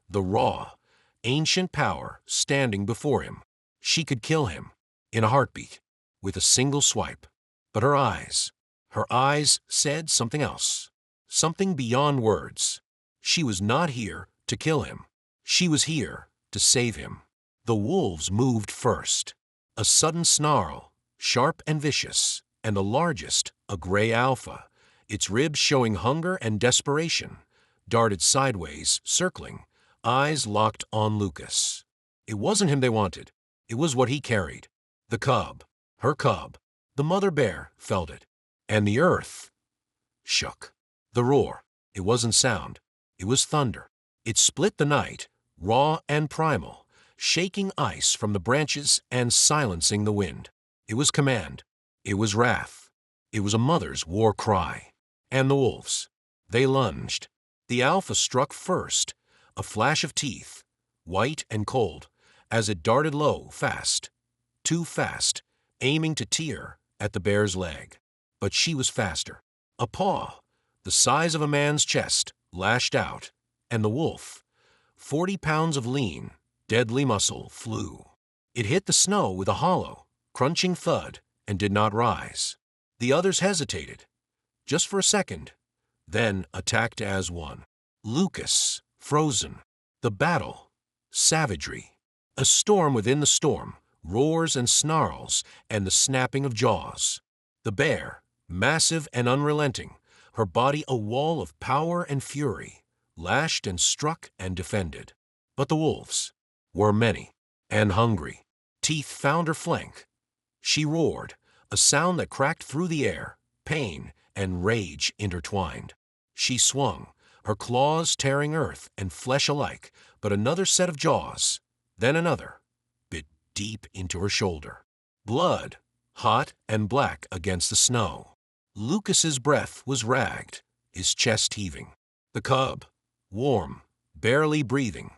the raw, ancient power standing before him. She could kill him, in a heartbeat, with a single swipe. But her eyes said something else, something beyond words. She was not here to kill him. She was here to save him. The wolves moved first. A sudden snarl, sharp and vicious, and the largest, a gray alpha, its ribs showing hunger and desperation, darted sideways, circling, eyes locked on Lucas. It wasn't him they wanted. It was what he carried. The cub, her cub. The mother bear felt it. And the earth shook. The roar, it wasn't sound. It was thunder. It split the night, raw and primal, shaking ice from the branches and silencing the wind. It was command. It was wrath. It was a mother's war cry. And the wolves, they lunged. The alpha struck first, a flash of teeth, white and cold, as it darted low, fast, too fast, aiming to tear at the bear's leg. But she was faster. A paw, the size of a man's chest, lashed out, and the wolf, 40 pounds of lean, deadly muscle, flew. It hit the snow with a hollow, crunching thud and did not rise. The others hesitated, just for a second, then attacked as one. Lucas, frozen. The battle, savagery. A storm within the storm, roars and snarls, and the snapping of jaws. The bear, massive and unrelenting, her body a wall of power and fury, lashed and struck and defended. But the wolves were many and hungry. Teeth found her flank. She roared, a sound that cracked through the air, pain and rage intertwined. She swung, her claws tearing earth and flesh alike, but another set of jaws, then another, bit deep into her shoulder. Blood, hot and black against the snow. Lucas's breath was ragged, his chest heaving. The cub, warm, barely breathing,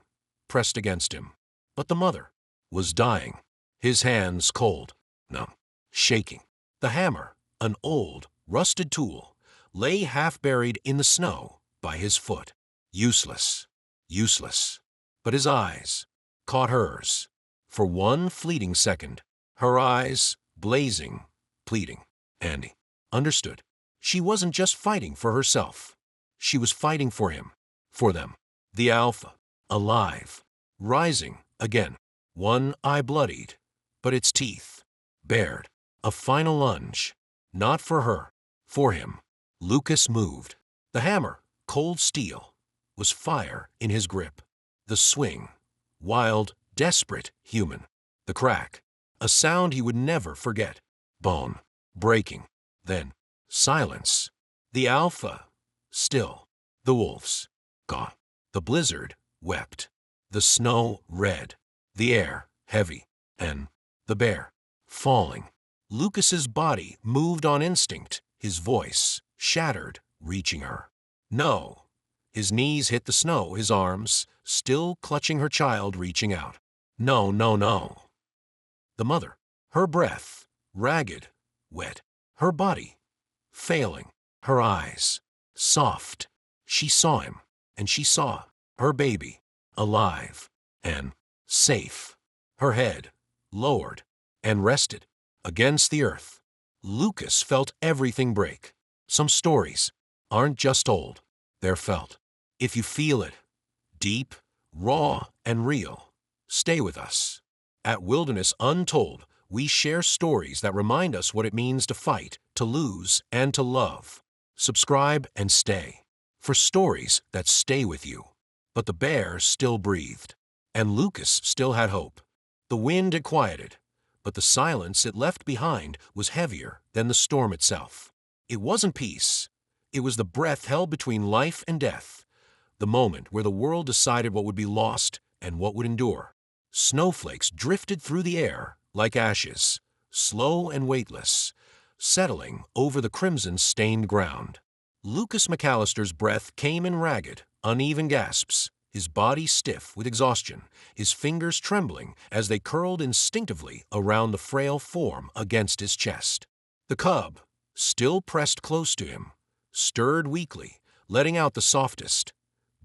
pressed against him. But the mother was dying, his hands cold, numb, shaking. The hammer, an old, rusted tool, lay half buried in the snow by his foot. Useless, useless. But his eyes caught hers. For one fleeting second, her eyes blazing, pleading. Andy understood. She wasn't just fighting for herself. She was fighting for him, for them. The alpha, alive, rising again. One eye bloodied, but its teeth bared. A final lunge, not for her, for him. Lucas moved. The hammer, cold steel, was fire in his grip. The swing, wild, desperate, human. The crack, a sound he would never forget. Bone, breaking. Then, silence. The alpha, still. The wolves, gone. The blizzard wept. The snow red. The air heavy. And the bear, falling. Lucas's body moved on instinct, his voice shattered, reaching her. No. His knees hit the snow, his arms, still clutching her child, reaching out. No, no, no. The mother, her breath, ragged, wet, her body, failing, her eyes, soft. She saw him, and she saw her baby, alive and safe. Her head, lowered and rested against the earth. Lucas felt everything break. Some stories aren't just told, they're felt. If you feel it, deep, raw, and real, stay with us. At Wilderness Untold, we share stories that remind us what it means to fight, to lose, and to love. Subscribe and stay for stories that stay with you. But the bear still breathed, and Lucas still had hope. The wind had quieted, but the silence it left behind was heavier than the storm itself. It wasn't peace. It was the breath held between life and death, the moment where the world decided what would be lost and what would endure. Snowflakes drifted through the air like ashes, slow and weightless, settling over the crimson-stained ground. Lucas McAllister's breath came in ragged, uneven gasps, his body stiff with exhaustion, his fingers trembling as they curled instinctively around the frail form against his chest. The cub, still pressed close to him, stirred weakly, letting out the softest,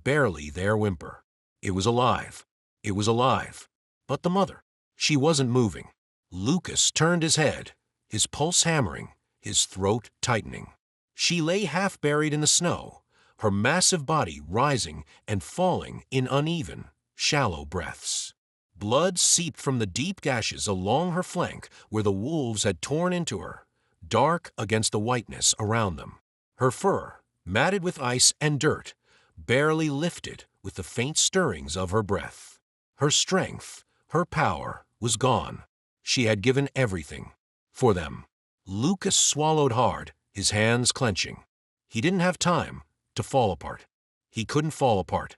barely there whimper. It was alive. It was alive. But the mother, she wasn't moving. Lucas turned his head, his pulse hammering, his throat tightening. She lay half buried in the snow, her massive body rising and falling in uneven, shallow breaths. Blood seeped from the deep gashes along her flank where the wolves had torn into her, dark against the whiteness around them. Her fur, matted with ice and dirt, barely lifted with the faint stirrings of her breath. Her strength, her power, was gone. She had given everything for them. Lucas swallowed hard, his hands clenching. He didn't have time to fall apart. He couldn't fall apart.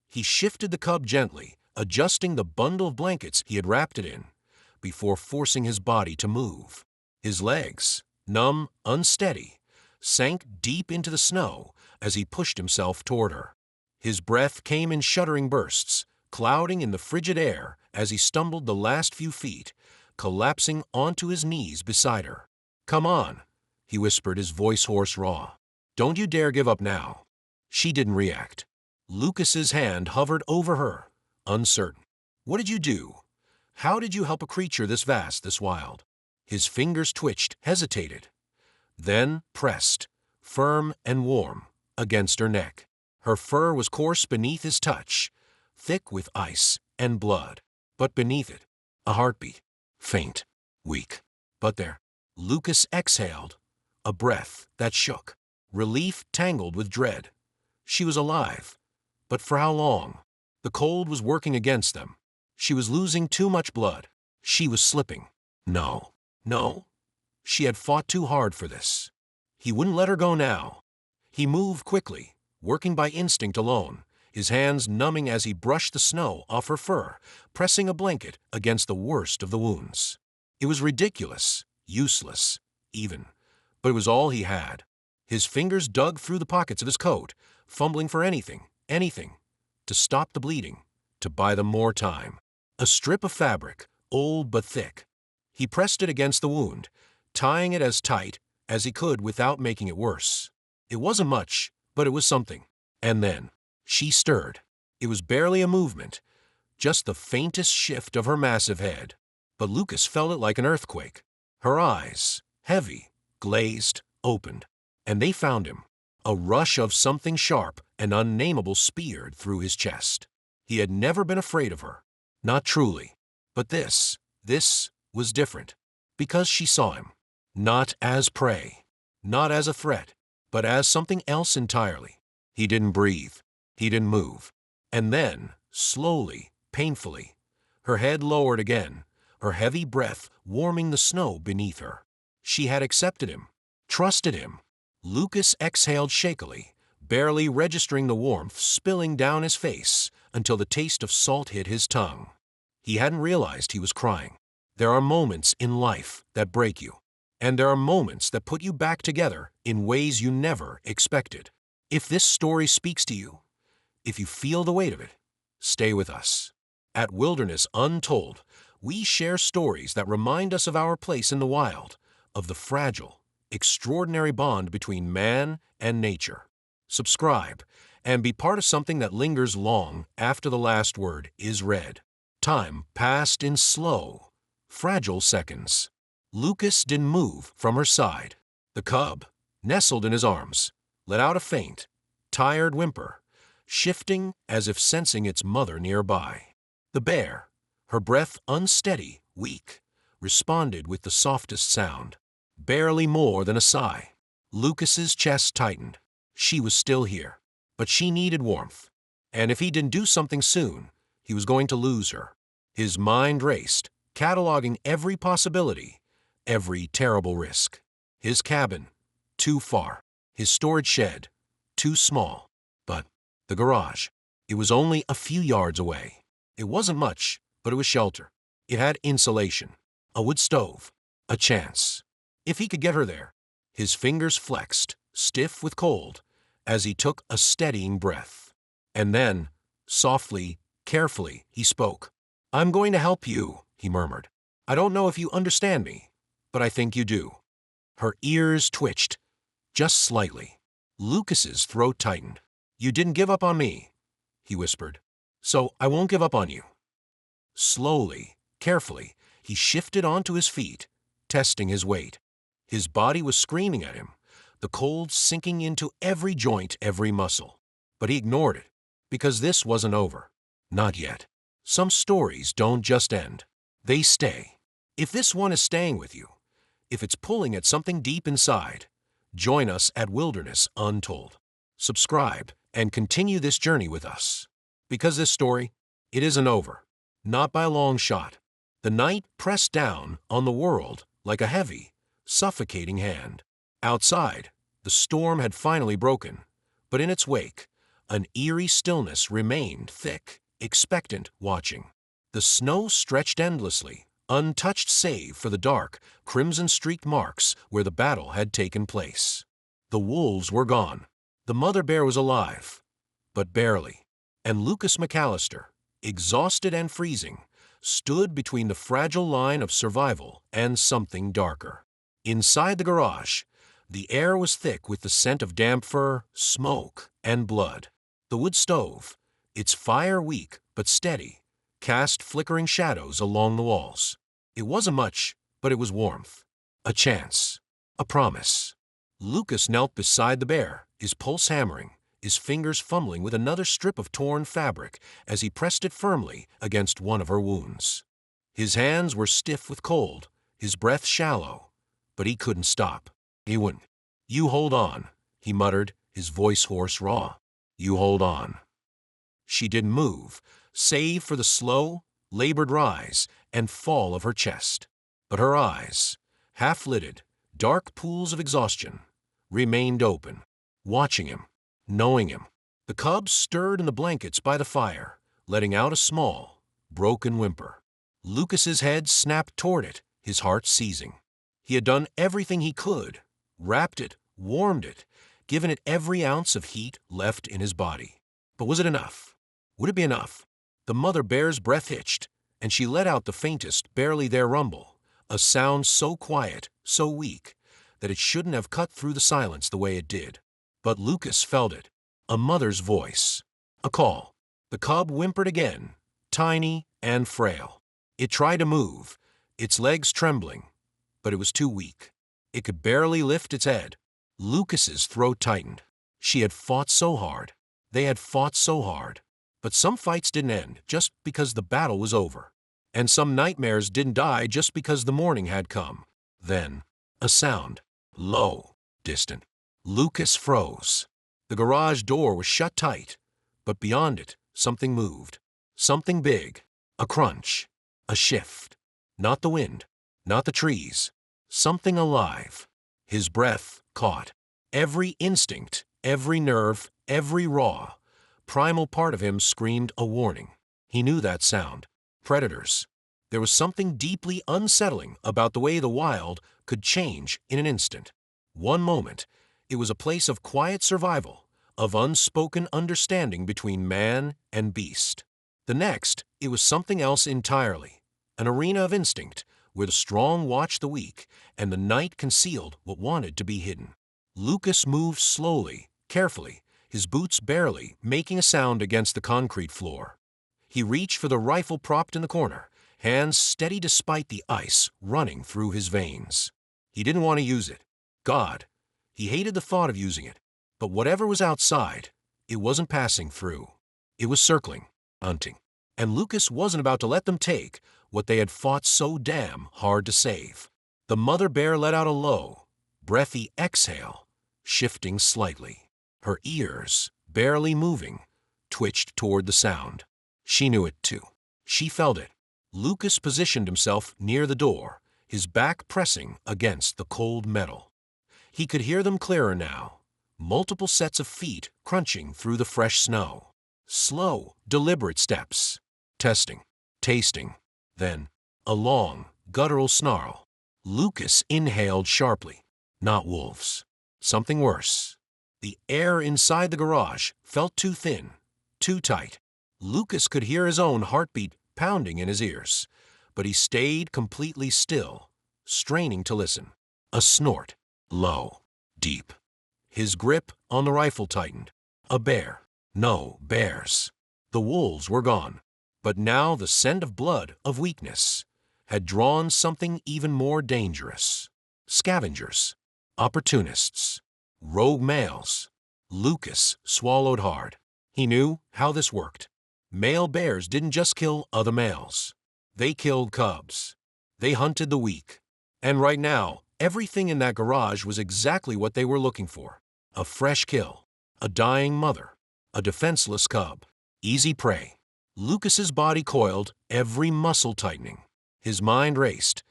He shifted the cub gently, adjusting the bundle of blankets he had wrapped it in, before forcing his body to move. His legs, numb, unsteady, sank deep into the snow as he pushed himself toward her. His breath came in shuddering bursts, clouding in the frigid air as he stumbled the last few feet, collapsing onto his knees beside her. "Come on," he whispered, his voice hoarse, raw. "Don't you dare give up now." She didn't react. Lucas's hand hovered over her, uncertain. "What did you do? How did you help a creature this vast, this wild?" His fingers twitched, hesitated, then pressed, firm and warm, against her neck. Her fur was coarse beneath his touch, thick with ice and blood. But beneath it, a heartbeat, faint, weak. But there, Lucas exhaled, a breath that shook, relief tangled with dread. She was alive. But for how long? The cold was working against them. She was losing too much blood. She was slipping. No, no. She had fought too hard for this. He wouldn't let her go now. He moved quickly, working by instinct alone, his hands numbing as he brushed the snow off her fur, pressing a blanket against the worst of the wounds. It was ridiculous, useless, even, but it was all he had. His fingers dug through the pockets of his coat, fumbling for anything, to stop the bleeding, to buy them more time. A strip of fabric, old but thick. He pressed it against the wound, tying it as tight as he could without making it worse. It wasn't much, but it was something. And then, she stirred. It was barely a movement, just the faintest shift of her massive head. But Lucas felt it like an earthquake. Her eyes, heavy, glazed, opened, and they found him. A rush of something sharp and unnameable speared through his chest. He had never been afraid of her. Not truly. But this was different. Because she saw him. Not as prey. Not as a threat. But as something else entirely. He didn't breathe. He didn't move. And then, slowly, painfully, her head lowered again, her heavy breath warming the snow beneath her. She had accepted him. Trusted him. Lucas exhaled shakily, barely registering the warmth spilling down his face until the taste of salt hit his tongue. He hadn't realized he was crying. There are moments in life that break you, and there are moments that put you back together in ways you never expected. If this story speaks to you, if you feel the weight of it, stay with us. At Wilderness Untold, we share stories that remind us of our place in the wild, of the fragile, extraordinary bond between man and nature. Subscribe and be part of something that lingers long after the last word is read. Time passed in slow, fragile seconds. Lucas didn't move from her side. The cub, nestled in his arms, let out a faint, tired whimper, shifting as if sensing its mother nearby. The bear, her breath unsteady, weak, responded with the softest sound, barely more than a sigh. Lucas's chest tightened. She was still here, but she needed warmth. And if he didn't do something soon, he was going to lose her. His mind raced, cataloging every possibility, every terrible risk. His cabin, too far. His storage shed, too small. But the garage, it was only a few yards away. It wasn't much, but it was shelter. It had insulation, a wood stove, a chance. If he could get her there. His fingers flexed, stiff with cold, as he took a steadying breath. And then, softly, carefully, he spoke. "I'm going to help you," he murmured. "I don't know if you understand me, but I think you do." Her ears twitched, just slightly. Lucas's throat tightened. "You didn't give up on me," he whispered, "so I won't give up on you." Slowly, carefully, he shifted onto his feet, testing his weight. His body was screaming at him, the cold sinking into every joint, every muscle. But he ignored it, because this wasn't over. Not yet. Some stories don't just end. They stay. If this one is staying with you, if it's pulling at something deep inside, join us at Wilderness Untold. Subscribe and continue this journey with us. Because this story, it isn't over. Not by a long shot. The night pressed down on the world like a heavy, suffocating hand. Outside, the storm had finally broken, but in its wake, an eerie stillness remained, thick, expectant, watching. The snow stretched endlessly, untouched save for the dark, crimson-streaked marks where the battle had taken place. The wolves were gone. The mother bear was alive, but barely. And Lucas McAllister, exhausted and freezing, stood between the fragile line of survival and something darker. Inside the garage, the air was thick with the scent of damp fur, smoke, and blood. The wood stove, its fire weak but steady, cast flickering shadows along the walls. It wasn't much, but it was warmth. A chance. A promise. Lucas knelt beside the bear, his pulse hammering, his fingers fumbling with another strip of torn fabric as he pressed it firmly against one of her wounds. His hands were stiff with cold, his breath shallow, but he couldn't stop. He wouldn't. "You hold on," he muttered, his voice hoarse, raw. "You hold on." She didn't move, save for the slow, labored rise and fall of her chest. But her eyes, half-lidded, dark pools of exhaustion, remained open, watching him, knowing him. The cub stirred in the blankets by the fire, letting out a small, broken whimper. Lucas's head snapped toward it, his heart seizing. He had done everything he could, wrapped it, warmed it, given it every ounce of heat left in his body. But was it enough? Would it be enough? The mother bear's breath hitched, and she let out the faintest, barely there rumble, a sound so quiet, so weak, that it shouldn't have cut through the silence the way it did. But Lucas felt it, a mother's voice. A call. The cub whimpered again, tiny and frail. It tried to move, its legs trembling, but it was too weak. It could barely lift its head. Lucas's throat tightened. She had fought so hard. They had fought so hard. But some fights didn't end just because the battle was over. And some nightmares didn't die just because the morning had come. Then, a sound. Low, distant. Lucas froze. The garage door was shut tight, but beyond it, something moved. Something big. A crunch. A shift. Not the wind. Not the trees. Something alive. His breath caught. Every instinct, every nerve, every raw, primal part of him screamed a warning. He knew that sound. Predators. There was something deeply unsettling about the way the wild could change in an instant. One moment, it was a place of quiet survival, of unspoken understanding between man and beast. The next, it was something else entirely, an arena of instinct, where the strong watched the weak, and the night concealed what wanted to be hidden. Lucas moved slowly, carefully, his boots barely making a sound against the concrete floor. He reached for the rifle propped in the corner, hands steady despite the ice running through his veins. He didn't want to use it. God, he hated the thought of using it. But whatever was outside, it wasn't passing through. It was circling, hunting. And Lucas wasn't about to let them take what they had fought so damn hard to save. The mother bear let out a low, breathy exhale, shifting slightly. Her ears, barely moving, twitched toward the sound. She knew it too. She felt it. Lucas positioned himself near the door, his back pressing against the cold metal. He could hear them clearer now, multiple sets of feet crunching through the fresh snow. Slow, deliberate steps. Testing, tasting, then a long, guttural snarl. Lucas inhaled sharply. Not wolves. Something worse. The air inside the garage felt too thin, too tight. Lucas could hear his own heartbeat pounding in his ears, but he stayed completely still, straining to listen. A snort, low, deep. His grip on the rifle tightened. A bear. No bears. The wolves were gone. But now the scent of blood, of weakness, had drawn something even more dangerous. Scavengers, opportunists, rogue males. Lucas swallowed hard. He knew how this worked. Male bears didn't just kill other males. They killed cubs. They hunted the weak. And right now, everything in that garage was exactly what they were looking for. A fresh kill, a dying mother, a defenseless cub, easy prey. Lucas's body coiled, every muscle tightening. His mind raced.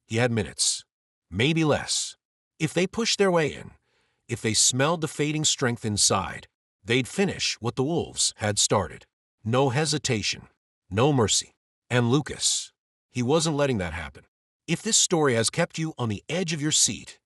He had minutes, maybe less. If they pushed their way in, if they smelled the fading strength inside, they'd finish what the wolves had started. No hesitation, no mercy. And Lucas, he wasn't letting that happen. If this story has kept you on the edge of your seat,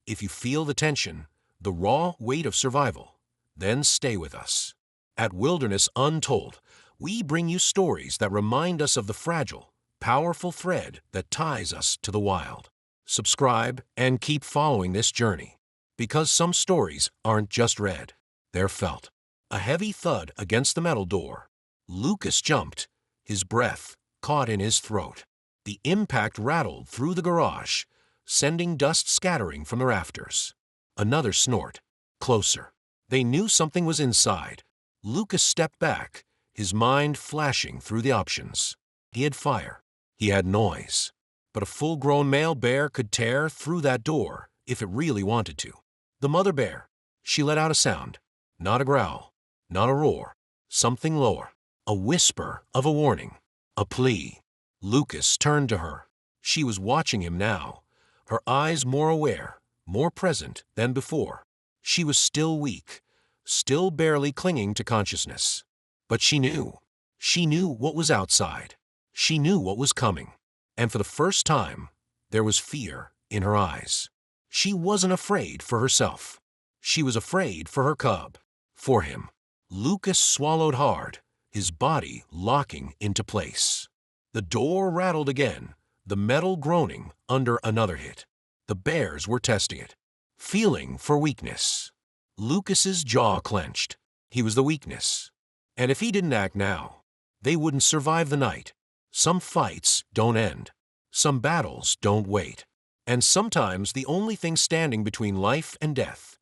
if you feel the tension, the raw weight of survival, then stay with us. At Wilderness Untold, we bring you stories that remind us of the fragile, powerful thread that ties us to the wild. Subscribe and keep following this journey, because some stories aren't just read, they're felt. A heavy thud against the metal door. Lucas jumped, his breath caught in his throat. The impact rattled through the garage, sending dust scattering from the rafters. Another snort. Closer. They knew something was inside. Lucas stepped back, his mind flashing through the options. He had fire. He had noise. But a full-grown male bear could tear through that door if it really wanted to. The mother bear, she let out a sound. Not a growl, not a roar. Something lower. A whisper of a warning. A plea. Lucas turned to her. She was watching him now, her eyes more aware, more present than before. She was still weak, still barely clinging to consciousness. But she knew. She knew what was outside. She knew what was coming. And for the first time, there was fear in her eyes. She wasn't afraid for herself. She was afraid for her cub, for him. Lucas swallowed hard, his body locking into place. The door rattled again, the metal groaning under another hit. The bears were testing it, feeling for weakness. Lucas's jaw clenched. He was the weakness. And if he didn't act now, they wouldn't survive the night. Some fights don't end. Some battles don't wait. And sometimes the only thing standing between life and death,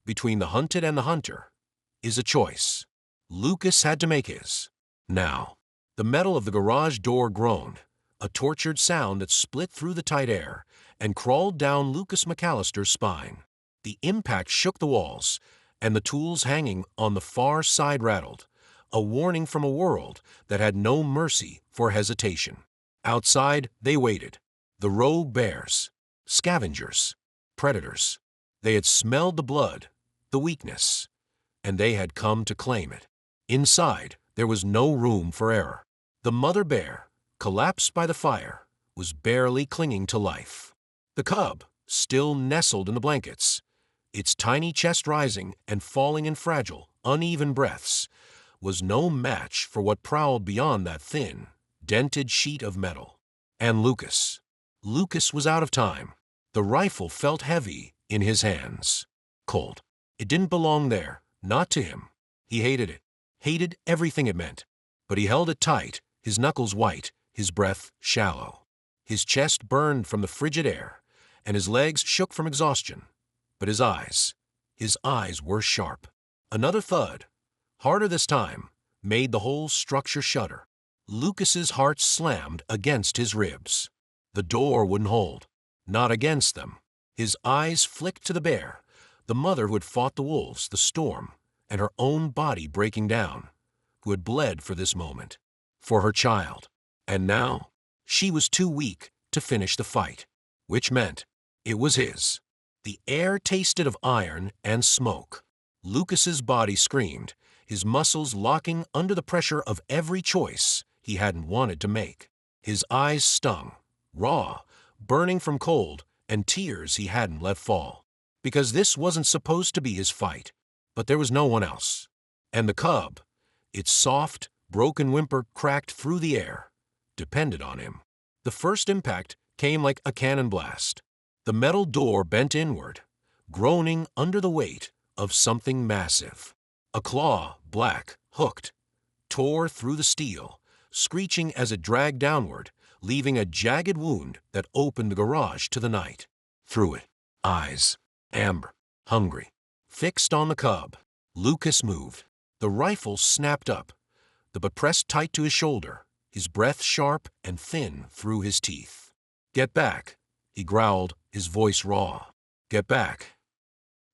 between the hunted and the hunter, is a choice. Lucas had to make his. Now. The metal of the garage door groaned, a tortured sound that split through the tight air and crawled down Lucas McAllister's spine. The impact shook the walls, and the tools hanging on the far side rattled, a warning from a world that had no mercy for hesitation. Outside, they waited. The rogue bears, scavengers, predators. They had smelled the blood, the weakness, and they had come to claim it. Inside, there was no room for error. The mother bear, collapsed by the fire, was barely clinging to life. The cub, still nestled in the blankets, its tiny chest rising and falling in fragile, uneven breaths, was no match for what prowled beyond that thin, dented sheet of metal. And Lucas. Lucas was out of time. The rifle felt heavy in his hands. Cold. It didn't belong there, not to him. He hated it, hated everything it meant. But he held it tight, his knuckles white, his breath shallow. His chest burned from the frigid air, and his legs shook from exhaustion. But his eyes were sharp. Another thud, harder this time, made the whole structure shudder. Lucas's heart slammed against his ribs. The door wouldn't hold, not against them. His eyes flicked to the bear, the mother who had fought the wolves, the storm, and her own body breaking down, who had bled for this moment, for her child. And now, she was too weak to finish the fight, which meant it was his. The air tasted of iron and smoke. Lucas's body screamed, his muscles locking under the pressure of every choice he hadn't wanted to make. His eyes stung, raw, burning from cold and tears he hadn't let fall. Because this wasn't supposed to be his fight, but there was no one else. And the cub, its soft, broken whimper cracked through the air, depended on him. The first impact came like a cannon blast. The metal door bent inward, groaning under the weight of something massive. A claw, black, hooked, tore through the steel, screeching as it dragged downward, leaving a jagged wound that opened the garage to the night. Through it, eyes, amber, hungry, fixed on the cub. Lucas moved. The rifle snapped up, the butt pressed tight to his shoulder, his breath sharp and thin through his teeth. "Get back," he growled, his voice raw. "Get back."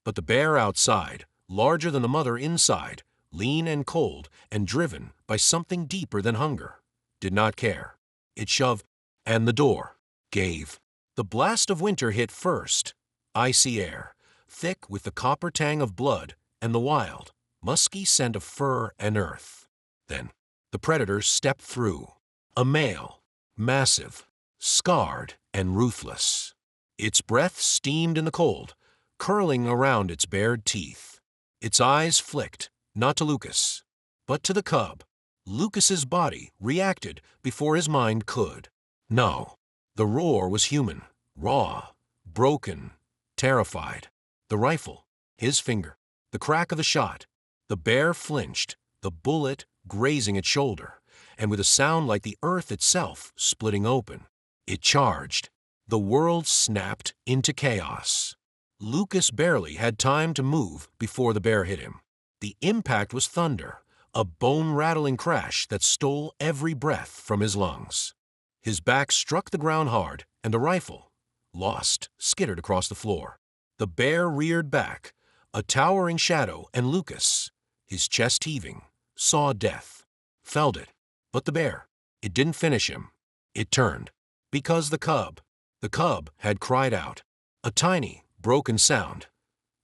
But the bear outside, larger than the mother inside, lean and cold and driven by something deeper than hunger, did not care. It shoved, and the door gave. The blast of winter hit first, icy air, thick with the copper tang of blood and the wild, musky scent of fur and earth. Then the predator stepped through, a male, massive, scarred and ruthless. Its breath steamed in the cold, curling around its bared teeth. Its eyes flicked, not to Lucas, but to the cub. Lucas's body reacted before his mind could. No, the roar was human, raw, broken, terrified. The rifle, his finger, the crack of the shot. The bear flinched, the bullet grazing its shoulder, and with a sound like the earth itself splitting open, it charged. The world snapped into chaos. Lucas barely had time to move before the bear hit him. The impact was thunder, a bone-rattling crash that stole every breath from his lungs. His back struck the ground hard, and the rifle, lost, skittered across the floor. The bear reared back, a towering shadow, and Lucas, his chest heaving, saw death, felt it. But the bear, it didn't finish him. It turned. Because the cub had cried out, a tiny, broken sound,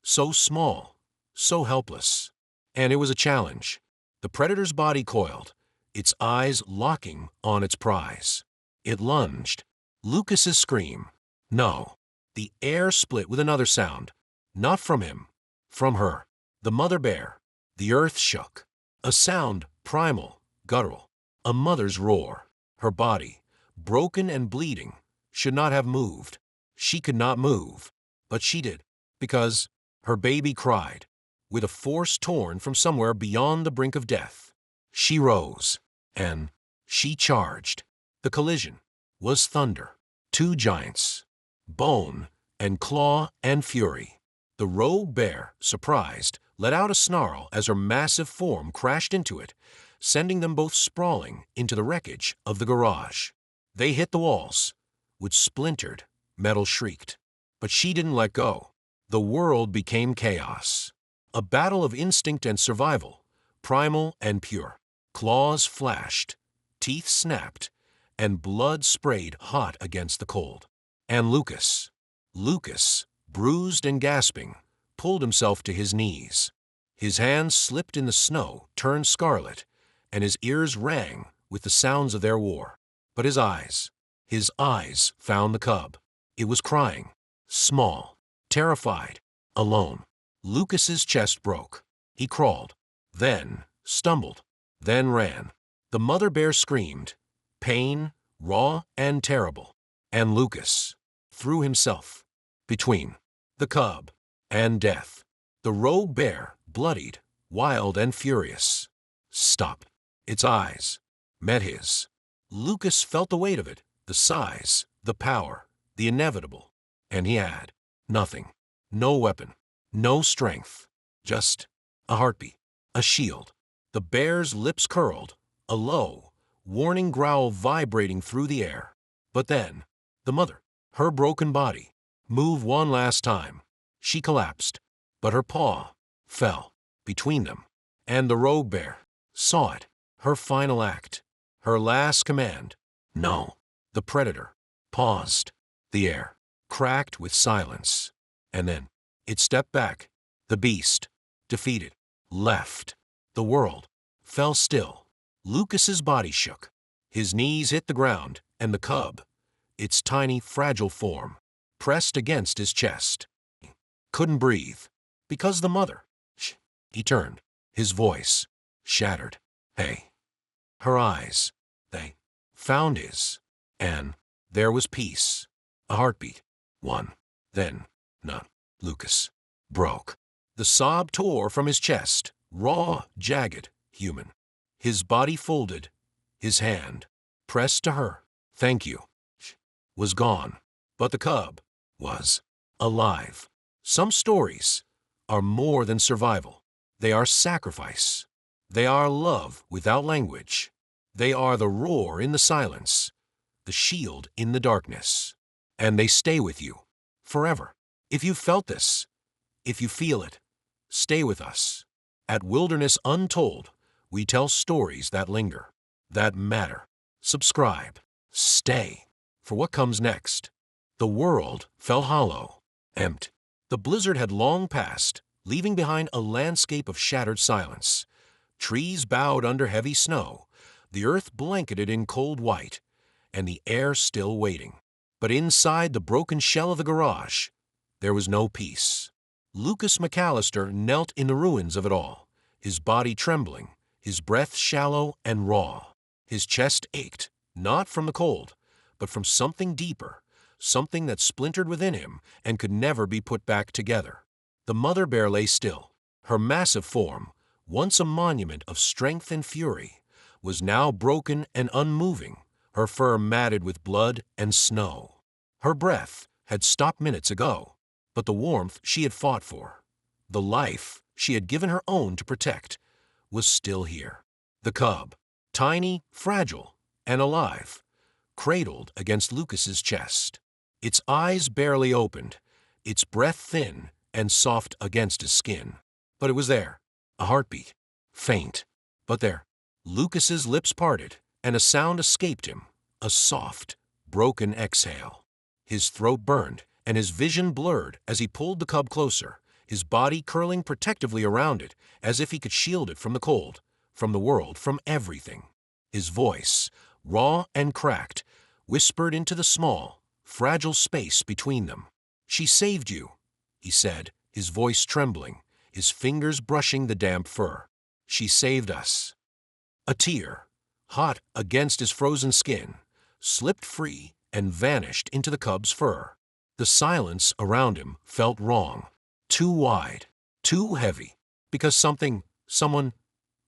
so small, so helpless. And it was a challenge. The predator's body coiled, its eyes locking on its prize. It lunged. Lucas's scream. No. The air split with another sound. Not from him. From her. The mother bear. The earth shook. A sound primal, guttural. A mother's roar. Her body, broken and bleeding, should not have moved. She could not move. But she did. Because her baby cried, with a force torn from somewhere beyond the brink of death. She rose, and she charged. The collision was thunder. Two giants, bone and claw and fury. The rogue bear, surprised, let out a snarl as her massive form crashed into it, sending them both sprawling into the wreckage of the garage. They hit the walls, which splintered, metal shrieked. But she didn't let go. The world became chaos. A battle of instinct and survival, primal and pure. Claws flashed, teeth snapped, and blood sprayed hot against the cold. And Lucas, bruised and gasping, pulled himself to his knees. His hands slipped in the snow, turned scarlet, and his ears rang with the sounds of their war. But his eyes found the cub. It was crying, small, terrified, alone. Lucas's chest broke. He crawled, then stumbled, then ran. The mother bear screamed, pain, raw and terrible. And Lucas threw himself between the cub and death. The rogue bear, bloodied, wild and furious, stopped. Its eyes met his. Lucas felt the weight of it, the size, the power, the inevitable. And he had nothing. No weapon, no strength, just a heartbeat, a shield. The bear's lips curled, a low, warning growl vibrating through the air. But then, the mother, her broken body, moved one last time. She collapsed, but her paw fell between them. And the rogue bear saw it, her final act, her last command. No. The predator paused. The air cracked with silence. And then it stepped back. The beast, defeated, left. The world fell still. Lucas's body shook. His knees hit the ground, and the cub, its tiny, fragile form, pressed against his chest. He couldn't breathe, because the mother. He turned, his voice shattered. Hey. Her eyes, they found his, and there was peace. A heartbeat. One. Then, none. Lucas broke. The sob tore from his chest, raw, jagged, human. His body folded, his hand pressed to her. Thank you. Was gone. But the cub was alive. Some stories are more than survival. They are sacrifice. They are love without language. They are the roar in the silence, the shield in the darkness. And they stay with you forever. If you felt this, if you feel it, stay with us. At Wilderness Untold, we tell stories that linger, that matter. Subscribe. Stay for what comes next. The world fell hollow, empty. The blizzard had long passed, leaving behind a landscape of shattered silence. Trees bowed under heavy snow, the earth blanketed in cold white, and the air still waiting. But inside the broken shell of the garage, there was no peace. Lucas McAllister knelt in the ruins of it all, his body trembling, his breath shallow and raw. His chest ached, not from the cold, but from something deeper, something that splintered within him and could never be put back together. The mother bear lay still. Her massive form, once a monument of strength and fury, was now broken and unmoving, her fur matted with blood and snow. Her breath had stopped minutes ago, but the warmth she had fought for, the life she had given her own to protect, was still here. The cub, tiny, fragile, and alive, cradled against Lucas's chest. Its eyes barely opened, its breath thin and soft against his skin. But it was there, a heartbeat, faint, but there. Lucas's lips parted, and a sound escaped him, a soft, broken exhale. His throat burned, and his vision blurred as he pulled the cub closer, his body curling protectively around it, as if he could shield it from the cold, from the world, from everything. His voice, raw and cracked, whispered into the small, fragile space between them. "She saved you," he said, his voice trembling, his fingers brushing the damp fur. "She saved us." A tear, hot against his frozen skin, slipped free and vanished into the cub's fur. The silence around him felt wrong, too wide, too heavy, because someone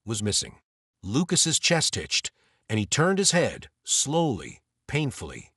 was missing. Lucas's chest hitched, and he turned his head, slowly, painfully,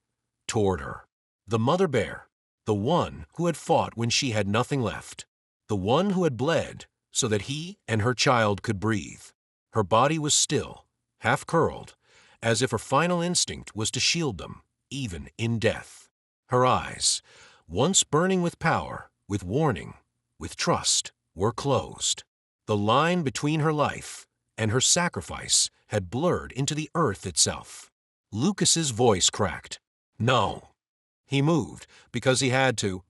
toward her. The mother bear, the one who had fought when she had nothing left, the one who had bled so that he and her child could breathe. Her body was still, half curled, as if her final instinct was to shield them, even in death. Her eyes, once burning with power, with warning, with trust, were closed. The line between her life and her sacrifice had blurred into the earth itself. Lucas's voice cracked. "No." He moved, because he had to,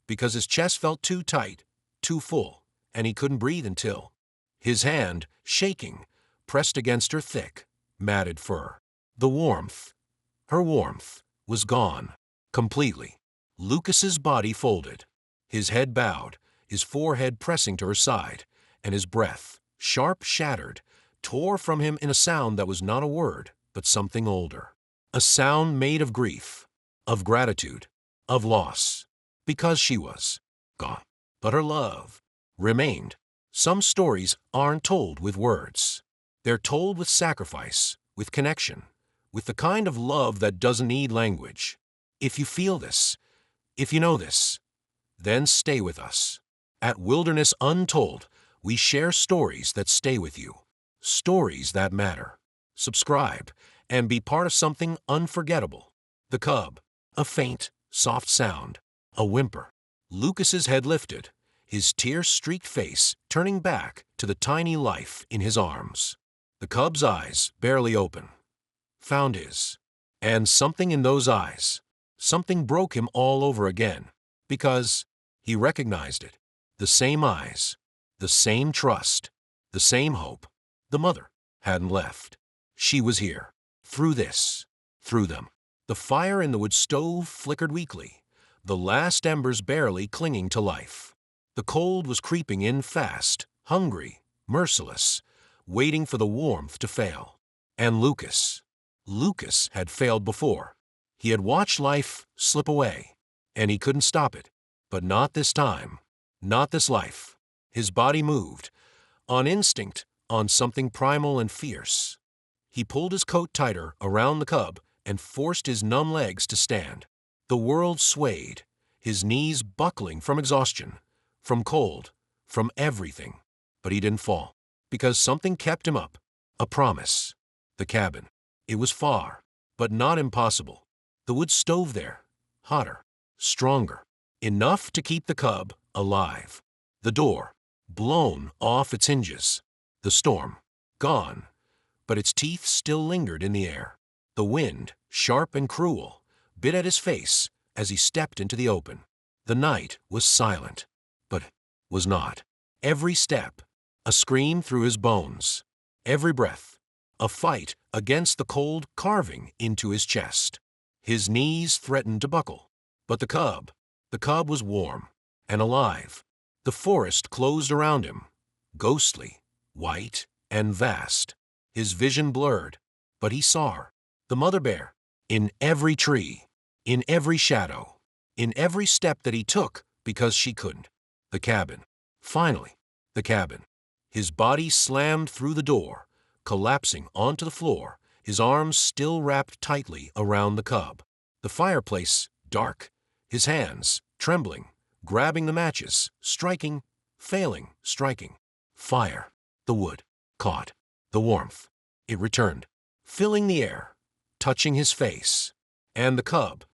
because his chest felt too tight, too full, and he couldn't breathe until, his hand, shaking, pressed against her thick, matted fur. The warmth, her warmth, was gone, completely. Lucas's body folded, his head bowed, his forehead pressing to her side, and his breath, sharp, shattered, tore from him in a sound that was not a word, but something older. A sound made of grief, of gratitude, of loss, because she was gone. But her love remained. Some stories aren't told with words. They're told with sacrifice, with connection, with the kind of love that doesn't need language. If you feel this, if you know this, then stay with us. At Wilderness Untold, we share stories that stay with you, stories that matter. Subscribe and be part of something unforgettable. The cub, a faint, soft sound, a whimper. Lucas's head lifted, his tear-streaked face turning back to the tiny life in his arms. The cub's eyes, barely open, found his. And something in those eyes, something broke him all over again, because he recognized it. The same eyes, the same trust, the same hope. The mother hadn't left. She was here, through this, through them. The fire in the wood stove flickered weakly, the last embers barely clinging to life. The cold was creeping in fast, hungry, merciless, waiting for the warmth to fail. And Lucas had failed before. He had watched life slip away, and he couldn't stop it. But not this time, not this life. His body moved, on instinct, on something primal and fierce. He pulled his coat tighter around the cub and forced his numb legs to stand. The world swayed, his knees buckling from exhaustion, from cold, from everything. But he didn't fall, because something kept him up. A promise. The cabin. It was far, but not impossible. The wood stove there, hotter, stronger, enough to keep the cub alive. The door, blown off its hinges. The storm, gone, but its teeth still lingered in the air. The wind, sharp and cruel, bit at his face as he stepped into the open. The night was silent, but was not. Every step, a scream through his bones. Every breath, a fight against the cold carving into his chest. His knees threatened to buckle. But the cub was warm and alive. The forest closed around him, ghostly, white, and vast. His vision blurred, but he saw her, the mother bear, in every tree, in every shadow, in every step that he took because she couldn't. The cabin. Finally, the cabin. His body slammed through the door, collapsing onto the floor, his arms still wrapped tightly around the cub. The fireplace, dark, his hands, trembling, grabbing the matches, striking, failing, striking. Fire. The wood. Caught. The warmth. It returned, filling the air, touching his face. And the cub,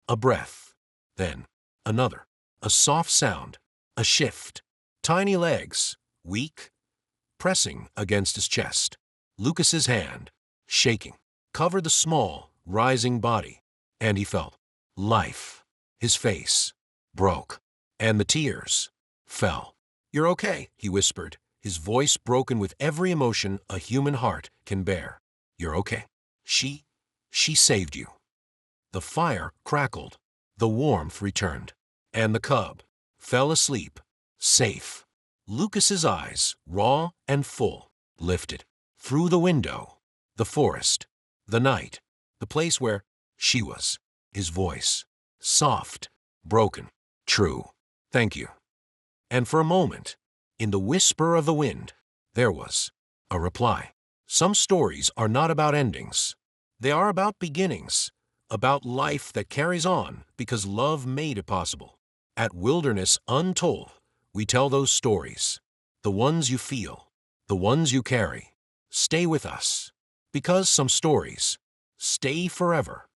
a breath. Then, another. A soft sound. A shift. Tiny legs, weak, pressing against his chest. Lucas's hand, shaking, covered the small, rising body. And he felt life. His face broke, and the tears fell. "You're okay," he whispered, his voice broken with every emotion a human heart can bear. "You're okay. She saved you." The fire crackled, the warmth returned, and the cub fell asleep, safe. Lucas's eyes, raw and full, lifted. Through the window, the forest, the night, the place where she was. His voice, soft, broken, true. "Thank you." And for a moment, in the whisper of the wind, there was a reply. Some stories are not about endings. They are about beginnings, about life that carries on because love made it possible. At Wilderness Untold, we tell those stories, the ones you feel, the ones you carry. Stay with us, because some stories stay forever.